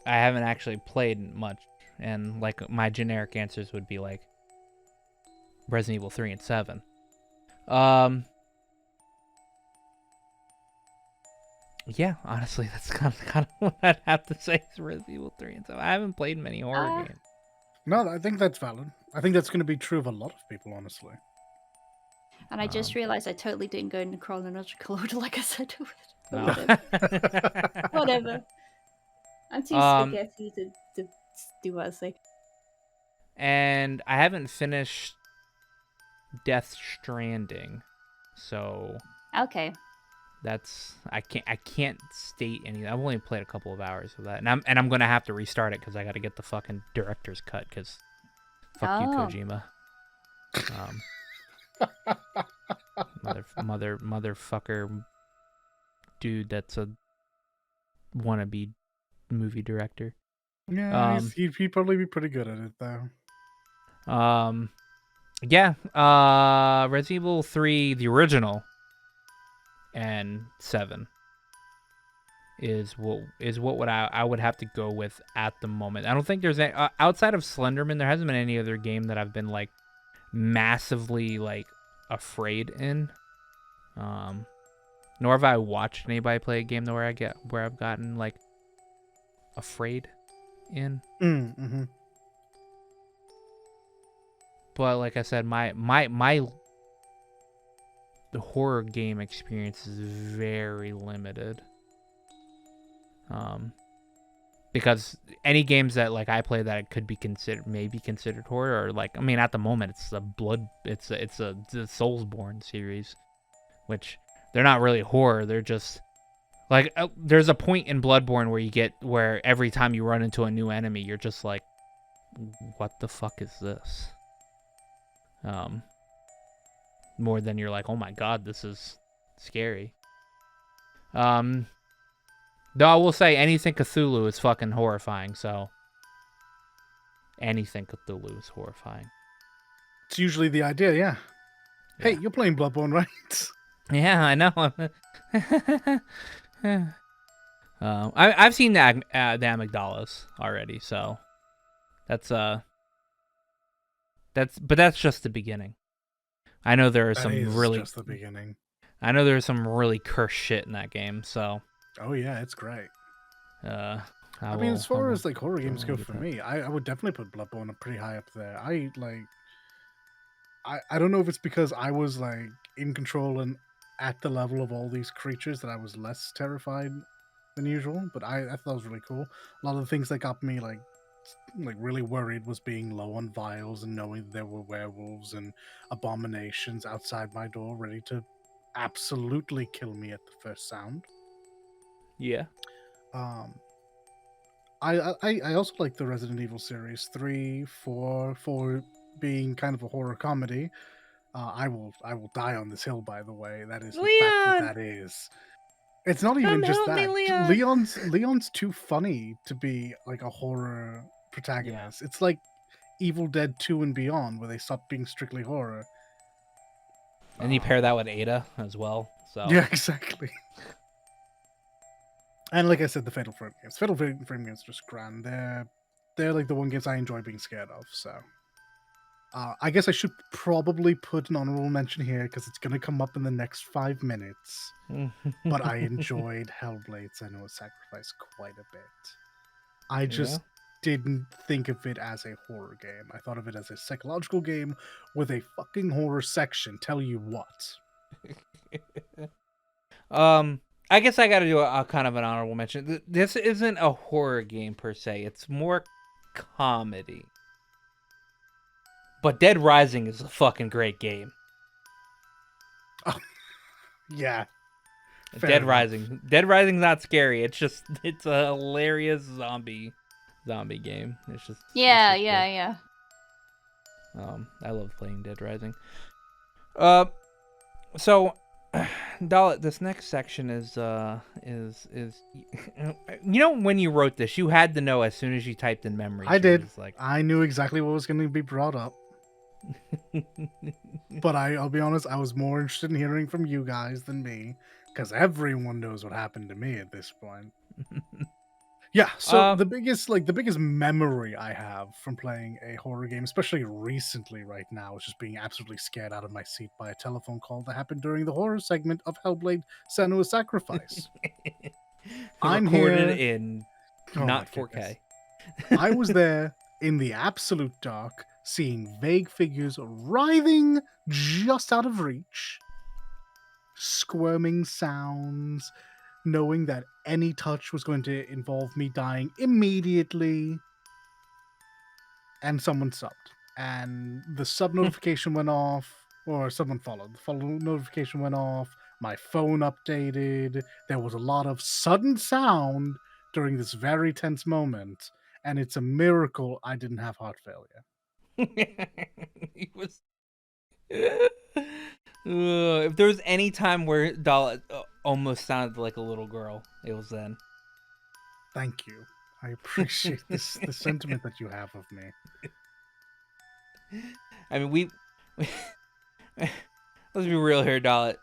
I haven't actually played much, and like my generic answers would be like Resident Evil 3 and 7. Yeah, honestly, that's kind of what I'd have to say is Resident Evil 3 and 7. I haven't played many horror games. No, I think that's valid. I think that's going to be true of a lot of people, honestly. And I just realized I totally didn't go in chronological order like I said I would. No. Whatever. I'm too spaghetti to do what I say. And I haven't finished Death Stranding, so Okay. that's I can't state any. I've only played a couple of hours of that, and I'm gonna have to restart it because I got to get the fucking director's cut. Because fuck you, Kojima. Motherfucker, dude, that's a wannabe movie director. Yeah, he'd probably be pretty good at it though. Yeah. Resident Evil 3, the original, and 7 is what I would have to go with at the moment. I don't think there's any, outside of Slenderman, there hasn't been any other game that I've been like massively like afraid in. Nor have I watched anybody play a game where I've gotten like afraid in. Mm-hmm. but like I said, my the horror game experience is very limited. Because any games that like I play that could be considered horror, or like, I mean, at the moment it's the Soulsborne series, which they're not really horror. They're just like there's a point in Bloodborne where every time you run into a new enemy, you're just like, what the fuck is this? More than you're like, oh my god, this is scary. Though I will say anything Cthulhu is fucking horrifying, so anything Cthulhu is horrifying. It's usually the idea, yeah. Hey, Yeah. you're playing Bloodborne, right? Yeah, I know. I've seen the amygdalas already, so that's just the beginning. I know there are That is some just the beginning. I know there's some really cursed shit in that game, so Oh yeah, it's great. I mean, as far will as like horror games go get for that. me, I would definitely put Bloodborne up pretty high up there. I don't know if it's because I was like in control and at the level of all these creatures that I was less terrified than usual, but I thought it was really cool. A lot of the things that got me like really worried was being low on vials and knowing that there were werewolves and abominations outside my door ready to absolutely kill me at the first sound. Yeah. I also like the Resident Evil series 3, 4 being kind of a horror comedy. I will die on this hill, by the way. That is in fact what that is. It's not even Come just help me, that. Leon. Leon's too funny to be like a horror protagonist. It's like Evil Dead 2 and beyond, where they stop being strictly horror. And you pair that with Ada as well. So Yeah, exactly. And like I said, the Fatal Frame games. Fatal Frame games are just grand. They're like the one games I enjoy being scared of. So I guess I should probably put an honorable mention here because it's going to come up in the next 5 minutes. But I enjoyed Hellblade's Senua's Sacrifice quite a bit. I just didn't think of it as a horror game. I thought of it as a psychological game with a fucking horror section. Tell you what. I guess I got to do a kind of an honorable mention. This isn't a horror game per se. It's more comedy. But Dead Rising is a fucking great game. Oh, yeah. Dead Rising. Dead Rising's not scary. It's a hilarious zombie game. It's just Yeah. I love playing Dead Rising. So Dalit, this next section is you know, when you wrote this, you had to know as soon as you typed in memory. I did. Like, I knew exactly what was going to be brought up. But I'll be honest, I was more interested in hearing from you guys than me, because everyone knows what happened to me at this point. Yeah, so the biggest memory I have from playing a horror game, especially recently right now, is just being absolutely scared out of my seat by a telephone call that happened during the horror segment of Hellblade: Senua's Sacrifice. I'm recorded here in Oh not my 4K. goodness. I was there in the absolute dark, seeing vague figures writhing just out of reach, squirming sounds, knowing that any touch was going to involve me dying immediately, and someone subbed. And the sub notification went off, or someone followed. The follow notification went off, my phone updated, there was a lot of sudden sound during this very tense moment, and it's a miracle I didn't have heart failure. He was. If there was any time where Dalit almost sounded like a little girl, it was then. Thank you. I appreciate the sentiment that you have of me. I mean, let's be real here, Dalit.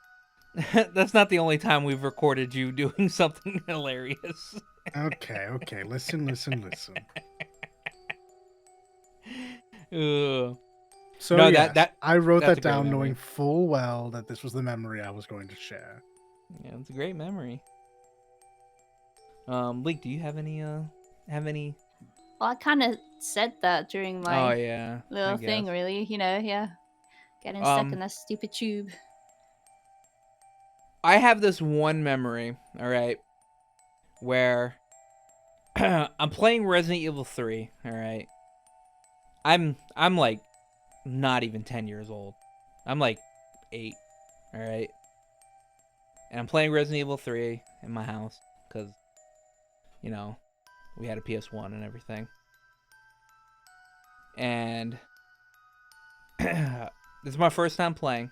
That's not the only time we've recorded you doing something hilarious. Okay. Listen. So no, yes, that I wrote that's that a great down memory. knowing full well that this was the memory I was going to share. Yeah, it's a great memory. Leek, do you have any Well, I kind of said that during Oh my yeah. little I thing, guess. really. Yeah. Getting stuck in that stupid tube. I have this one memory, all right, where I'm playing Resident Evil 3, all right. I'm like not even 10 years old. I'm like 8, all right. And I'm playing Resident Evil 3 in my house cuz we had a PS1 and everything. And this is my first time playing.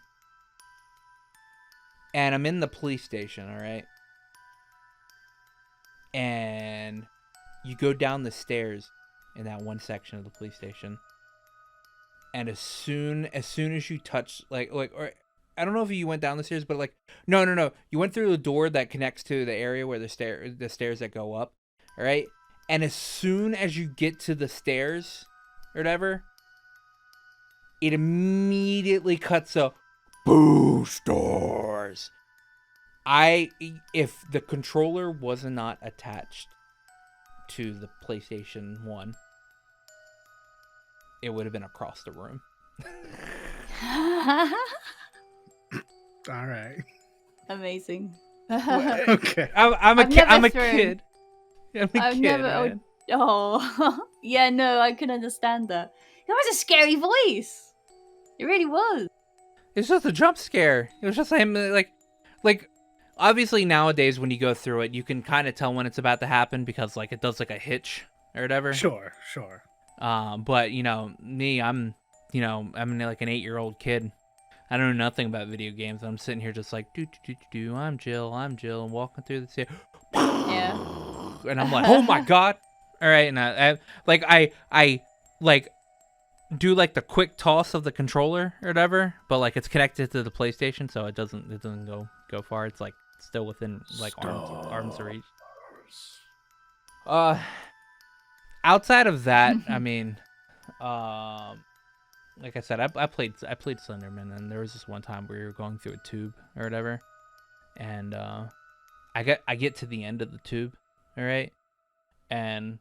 And I'm in the police station, all right? And you go down the stairs in that one section of the police station. And as soon as you touch or I don't know if you went down the stairs, but no. You went through the door that connects to the area where the stairs that go up, all right? And as soon as you get to the stairs or whatever, it immediately cuts a boosters. If the controller was not attached to the PlayStation 1, it would have been across the room. All right. Amazing. Okay. I'm a kid. I'm a kid. Man. Oh, yeah, no, I can understand that. That was a scary voice. It really was. It's just a jump scare. It was just him, like, obviously nowadays when you go through it, you can kind of tell when it's about to happen because it does like a hitch or whatever. Sure. But me, I'm like an 8-year-old kid. I don't know nothing about video games. I'm sitting here just like do. I'm Jill, and walking through the stairs. Yeah. And I'm like, oh my god! All right, and I do like the quick toss of the controller or whatever, but it's connected to the PlayStation, so it doesn't go far. It's still within arm's reach. Outside of that, I mean, like I said, I played Slenderman, and there was this one time where we were going through a tube or whatever, and I get to the end of the tube, all right, and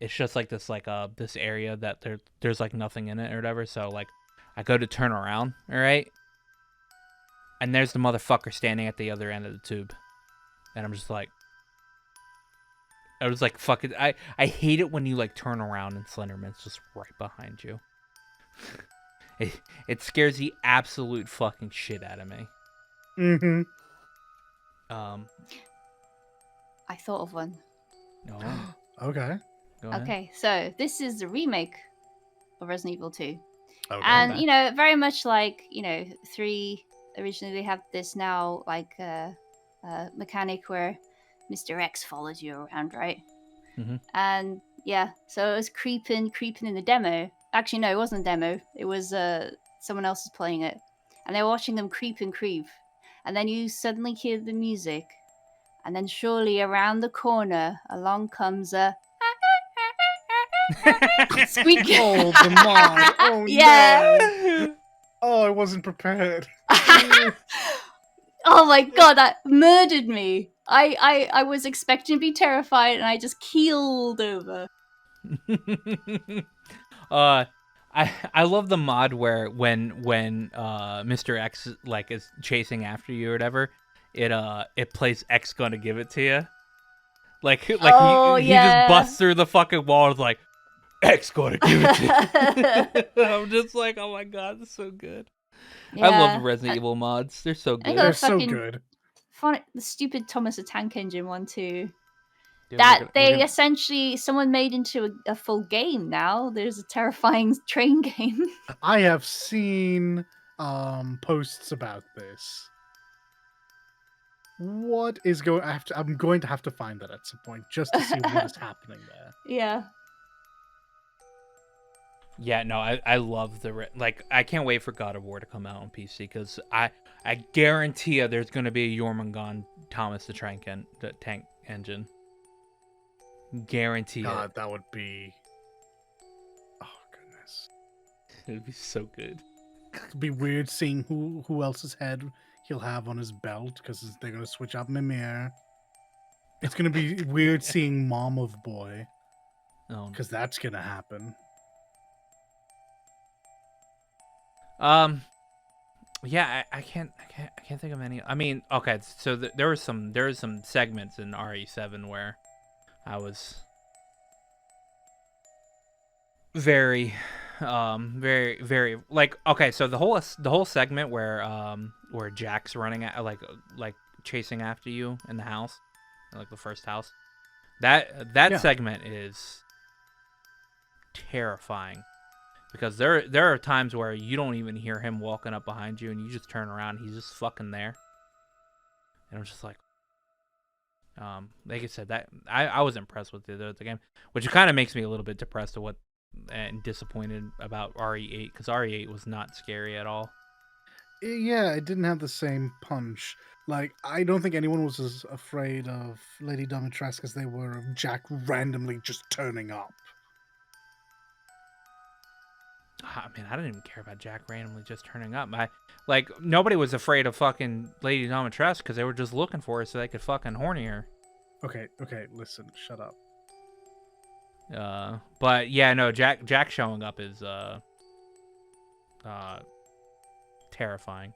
it's just this area that there's nothing in it or whatever, so I go to turn around, all right, and there's the motherfucker standing at the other end of the tube, and I'm just like. I was like, fuck it. I hate it when you turn around and Slenderman's just right behind you. It scares the absolute fucking shit out of me. Mm-hmm. I thought of one. Oh, Okay. go ahead. Okay, so this is the remake of Resident Evil 2. Okay. And, very much like, 3, originally they have this now, mechanic where Mr. X follows you around, right? Mhm. And, yeah, so it was creeping in the demo. Actually, no, it wasn't a demo. It was someone else was playing it. And they were watching them creep. And then you suddenly hear the music. And then surely around the corner, along comes a... squeak. Oh, the mod. Oh, Yeah. no. Oh, I wasn't prepared. Oh my god, that murdered me. I was expecting to be terrified, and I just keeled over. I love the mod where when Mr. X is chasing after you or whatever, it plays X Gonna Give It to You. He just busts through the fucking wall and is like, X Gonna Give It to You. I'm just like, oh my god, that's so good. Yeah. I love the Resident Evil mods. They're so good. They're so good. The stupid Thomas the Tank Engine one too. Dude, Essentially someone made into a full game now. There's a terrifying train game. I have seen posts about this. What is going? I'm going to have to find that at some point just to see what is happening there. Yeah. Yeah, no, I love I can't wait for God of War to come out on PC because I guarantee you there's gonna be a Jormungand Thomas the Tank Engine. Guarantee God, it. that would be. Oh goodness. It'd be so good. It'd be weird seeing who else's head he'll have on his belt because they're gonna switch up Mimir. It's gonna be weird seeing Mom of Boy. Because that's gonna happen. Yeah, I can't think of any. I mean, okay, so there were some segments in RE7 where I was very very like, okay, so the whole segment where Jack's running at like chasing after you in the house, like the first house. That Yeah. segment is terrifying. Because there are times where you don't even hear him walking up behind you, and you just turn around, and he's just fucking there. And I'm just like I said, that I was impressed with the game, which kind of makes me a little bit depressed and disappointed about RE8, because RE8 was not scary at all. Yeah, it didn't have the same punch. Like, I don't think anyone was as afraid of Lady Domitrescu as they were of Jack randomly just turning up. I mean, I didn't even care about Jack randomly just turning up. Nobody was afraid of fucking Lady Domitrescu because they were just looking for her so they could fucking horny her. Okay, listen, shut up. But yeah, no, Jack showing up is terrifying.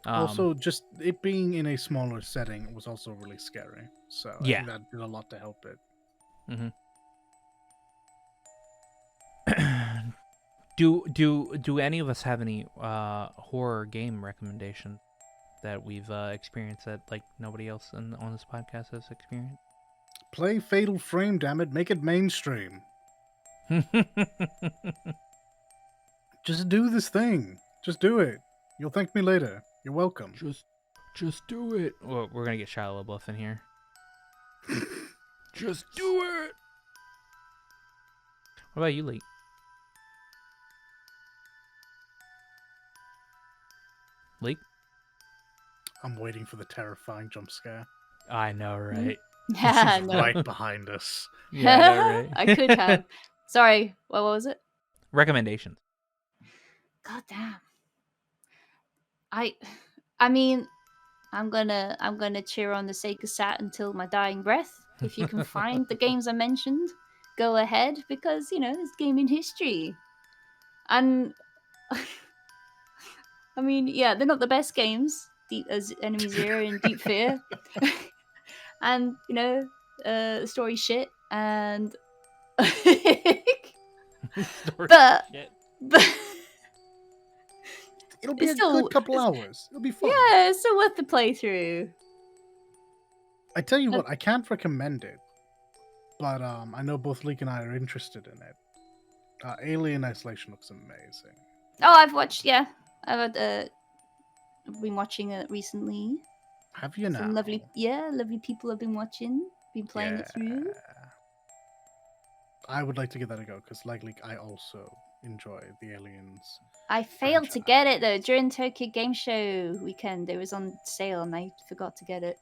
Also, just it being in a smaller setting was also really scary. So I Yeah. think that did a lot to help it. Mm-hmm. Do any of us have any horror game recommendations that we've experienced that like nobody else on this podcast has experienced? Play Fatal Frame, damn it! Make it mainstream. Just do this thing. Just do it. You'll thank me later. You're welcome. Just do it. Well, we're gonna get Shia LaBeouf in here. Just do it. What about you, Lee? Lee? I'm waiting for the terrifying jump scare. I know, right? Yeah, This is no. right behind us. Yeah, I know, right? I could have. Sorry, what was it? Recommendations. God damn. I mean, I'm gonna cheer on the Sega Sat until my dying breath. If you can find the games I mentioned, go ahead, because it's gaming history. And I mean, yeah, they're not the best games. Deep as Enemy Zero and Deep Fear. And story shit and but It'll be it's a still good couple hours. It'll be fun. yeah, it's still worth the playthrough. I tell you what, I can't recommend it, but I know both Leek and I are interested in it. Alien Isolation looks amazing. Oh, I've watched. Yeah, I've been watching it recently. Have you now? Some lovely people have been watching, been playing it through. I would like to give that a go because, like Leek, I also enjoy the Aliens. I failed to get it though during Tokyo Game Show weekend. It was on sale and I forgot to get it.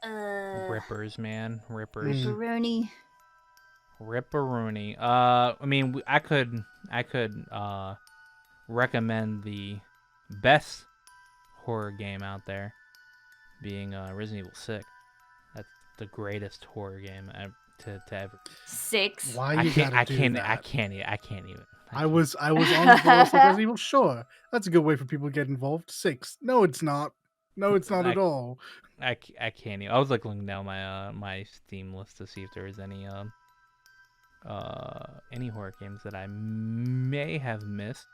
Rippers, man, rippers. Ripperoni. I mean, I could recommend the best horror game out there, being Resident Evil 6. That's the greatest horror game to ever. 6. Why I you can't. gotta I do can't. that? I can't even. I was on the list of Resident Evil. Sure, that's a good way for people to get involved. 6. No, it's not. No, it's not at all. I can't even. I was like looking down my my Steam list to see if there was any horror games that I may have missed.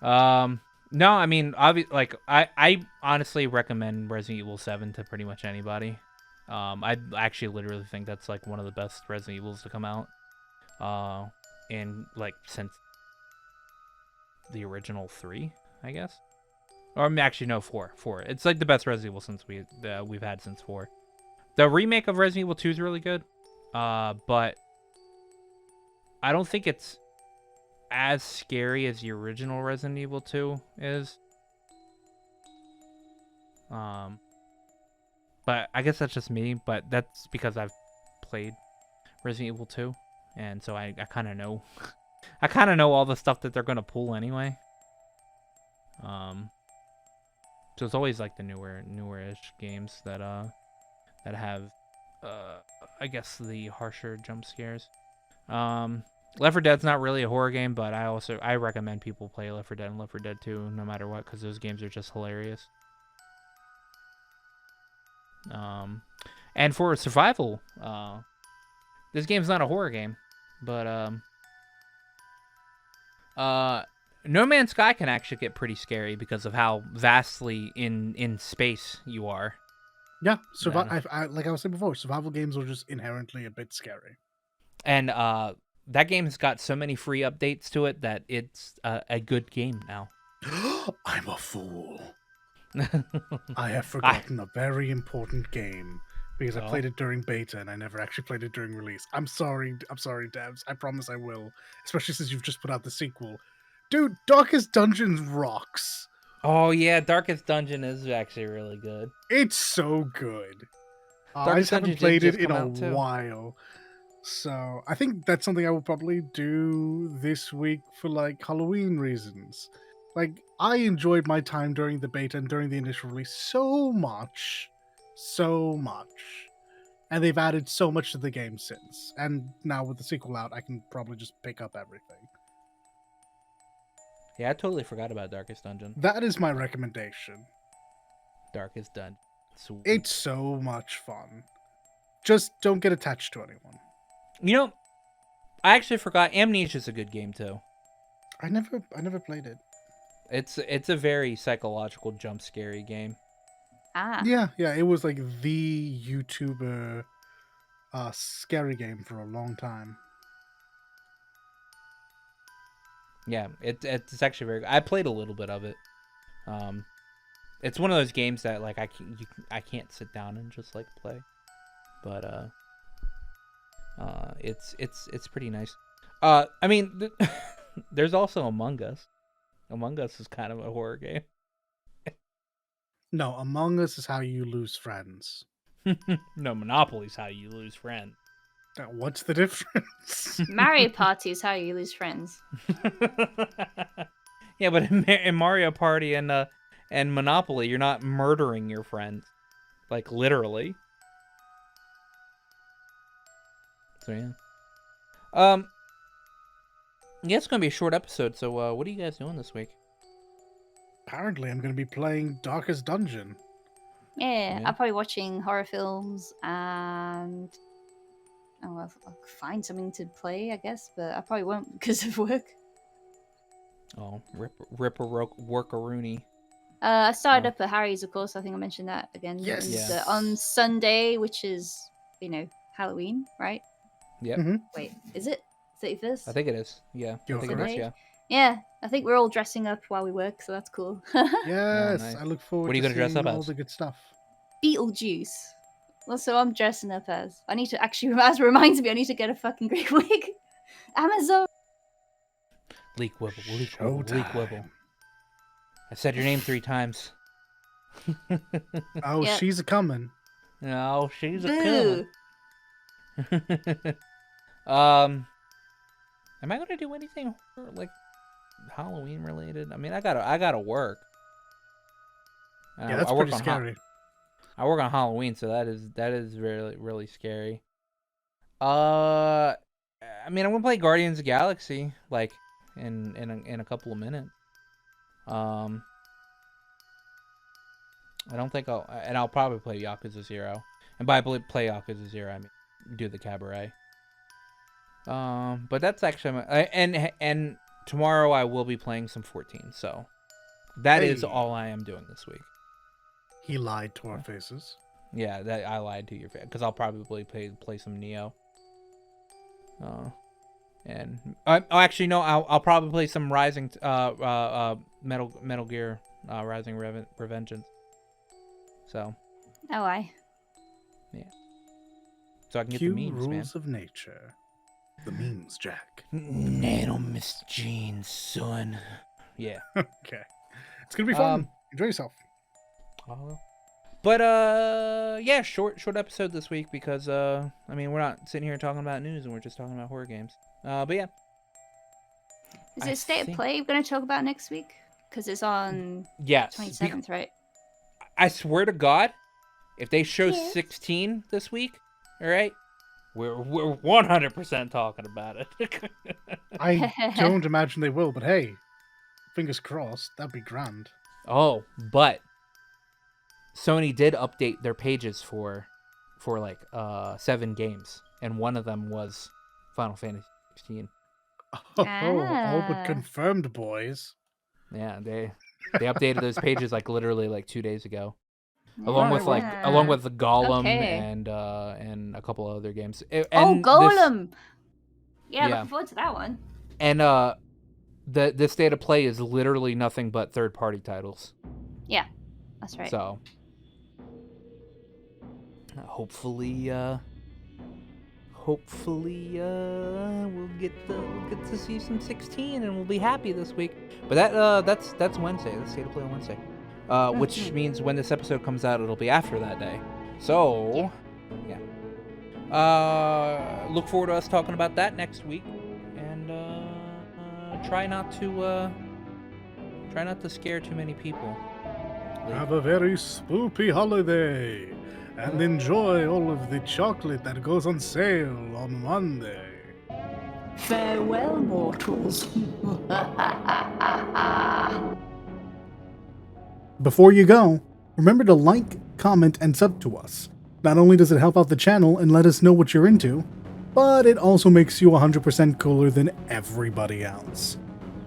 No, I mean, I honestly recommend Resident Evil 7 to pretty much anybody. I actually literally think that's like one of the best Resident Evils to come out. And like since the original 3, I guess. Or actually no, 4. It's like the best Resident Evil since we've had since 4. The remake of Resident Evil 2 is really good. But I don't think it's as scary as the original Resident Evil 2 is. But I guess that's just me, but that's because I've played Resident Evil 2, and so I kind of know I kind of know all the stuff that they're going to pull anyway. So it's always like the newer-ish games that have I guess the harsher jump scares. Left 4 Dead's not really a horror game, but I recommend people play Left 4 Dead and Left 4 Dead 2 no matter what, because those games are just hilarious. And for survival, this game's not a horror game, but No Man's Sky can actually get pretty scary because of how vastly in space you are. Yeah, like I was saying before, survival games are just inherently a bit scary. And that game has got so many free updates to it that it's a good game now. I'm a fool. I have forgotten a very important game because I played it during beta and I never actually played it during release. I'm sorry, devs. I promise I will. Especially since you've just put out the sequel. Dude, Darkest Dungeon rocks. Oh yeah, Darkest Dungeon is actually really good. It's so good. I just haven't played it in a while. So I think that's something I will probably do this week for like Halloween reasons. Like, I enjoyed my time during the beta and during the initial release so much. And they've added so much to the game since. And now with the sequel out, I can probably just pick up everything. Yeah, I totally forgot about Darkest Dungeon. That is my recommendation. Darkest Dungeon. Sweet. It's so much fun. Just don't get attached to anyone. You know, I actually forgot Amnesia's a good game too. I never played it. It's a very psychological jump scary game. Yeah, it was like the YouTuber scary game for a long time. Yeah, it's actually very good. I played a little bit of it. It's one of those games that like I can't sit down and just like play. But it's pretty nice. I mean there's also Among Us. Among Us is kind of a horror game. No, Among Us is how you lose friends. No, Monopoly's how you lose friends. What's the difference? Mario Party is how you lose friends. Yeah, but in Mario Party and Monopoly, you're not murdering your friends, like literally. So yeah. Yeah, it's gonna be a short episode. So what are you guys doing this week? Apparently, I'm going to be playing Darkest Dungeon. Yeah, I'll probably watching horror films and I'll find something to play, I guess, but I probably won't because of work. Oh, rip a work-a-rooney. I started up at Harry's, of course. I think I mentioned that again. Yes. And, on Sunday, which is, Halloween, right? Yep. Mm-hmm. Wait, is it 31st? I think it is. Yeah. I think it is, yeah. Yeah, I think we're all dressing up while we work, so that's cool. Yes, nice. I look forward What are you to gonna dress seeing up all as? the good stuff. Beetlejuice. Well, so I'm dressing up as. I need to actually, as it reminds me, I need to get a fucking great wig. Amazon. Leak Wibble. I said your name 3 times. Oh, Yep. she's a coming. No, she's a Boo. coming. Am I gonna do anything like Halloween related? I mean, I gotta work. Yeah, that's I work pretty scary. I work on Halloween, so that is really really scary. I mean, I'm gonna play Guardians of the Galaxy like in a couple of minutes. I don't think I'll probably play Yakuza 0. And by play Yakuza 0, I mean do the cabaret. But that's actually and tomorrow I will be playing some 14. So that is all I am doing this week. He lied to our faces. Yeah, that I lied to your face because I'll probably play some Neo. And actually no, I'll probably play some Rising Metal Gear Rising Revengeance. So. Oh, I. Yeah. So I can get Cue the memes, man. rules of nature. The memes, Jack. Nano Miss Jean, son. Yeah. Okay. It's gonna be fun. Enjoy yourself. But yeah, short episode this week because I mean we're not sitting here talking about news and we're just talking about horror games. But yeah. Is it State of Play we're going to talk about next week? Because it's on 27th, right? I swear to God, if they show 16 this week, all right, we're 100% talking about it. I don't imagine they will, but hey, fingers crossed. That'd be grand. Oh, but Sony did update their pages for like 7 games, and one of them was Final Fantasy 16. Oh, all but Ah. confirmed, boys. Yeah, they updated those pages like literally like 2 days ago, Oh, along with the Golem Okay. and a couple of other games. Oh, And Golem! Yeah, Yeah. looking forward to that one. And the state of play is literally nothing but third-party titles. Yeah, that's right. So hopefully we'll get to see some 16 and we'll be happy this week. But that's Wednesday. That's state of play on Wednesday. Which means when this episode comes out, it'll be after that day. So yeah. Look forward to us talking about that next week, and try not to scare too many people. Have a very spoopy holiday, and enjoy all of the chocolate that goes on sale on Monday. Farewell, mortals. Before you go, remember to like, comment, and sub to us. Not only does it help out the channel and let us know what you're into, but it also makes you 100% cooler than everybody else.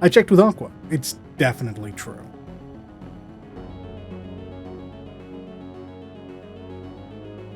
I checked with Aqua. It's definitely true.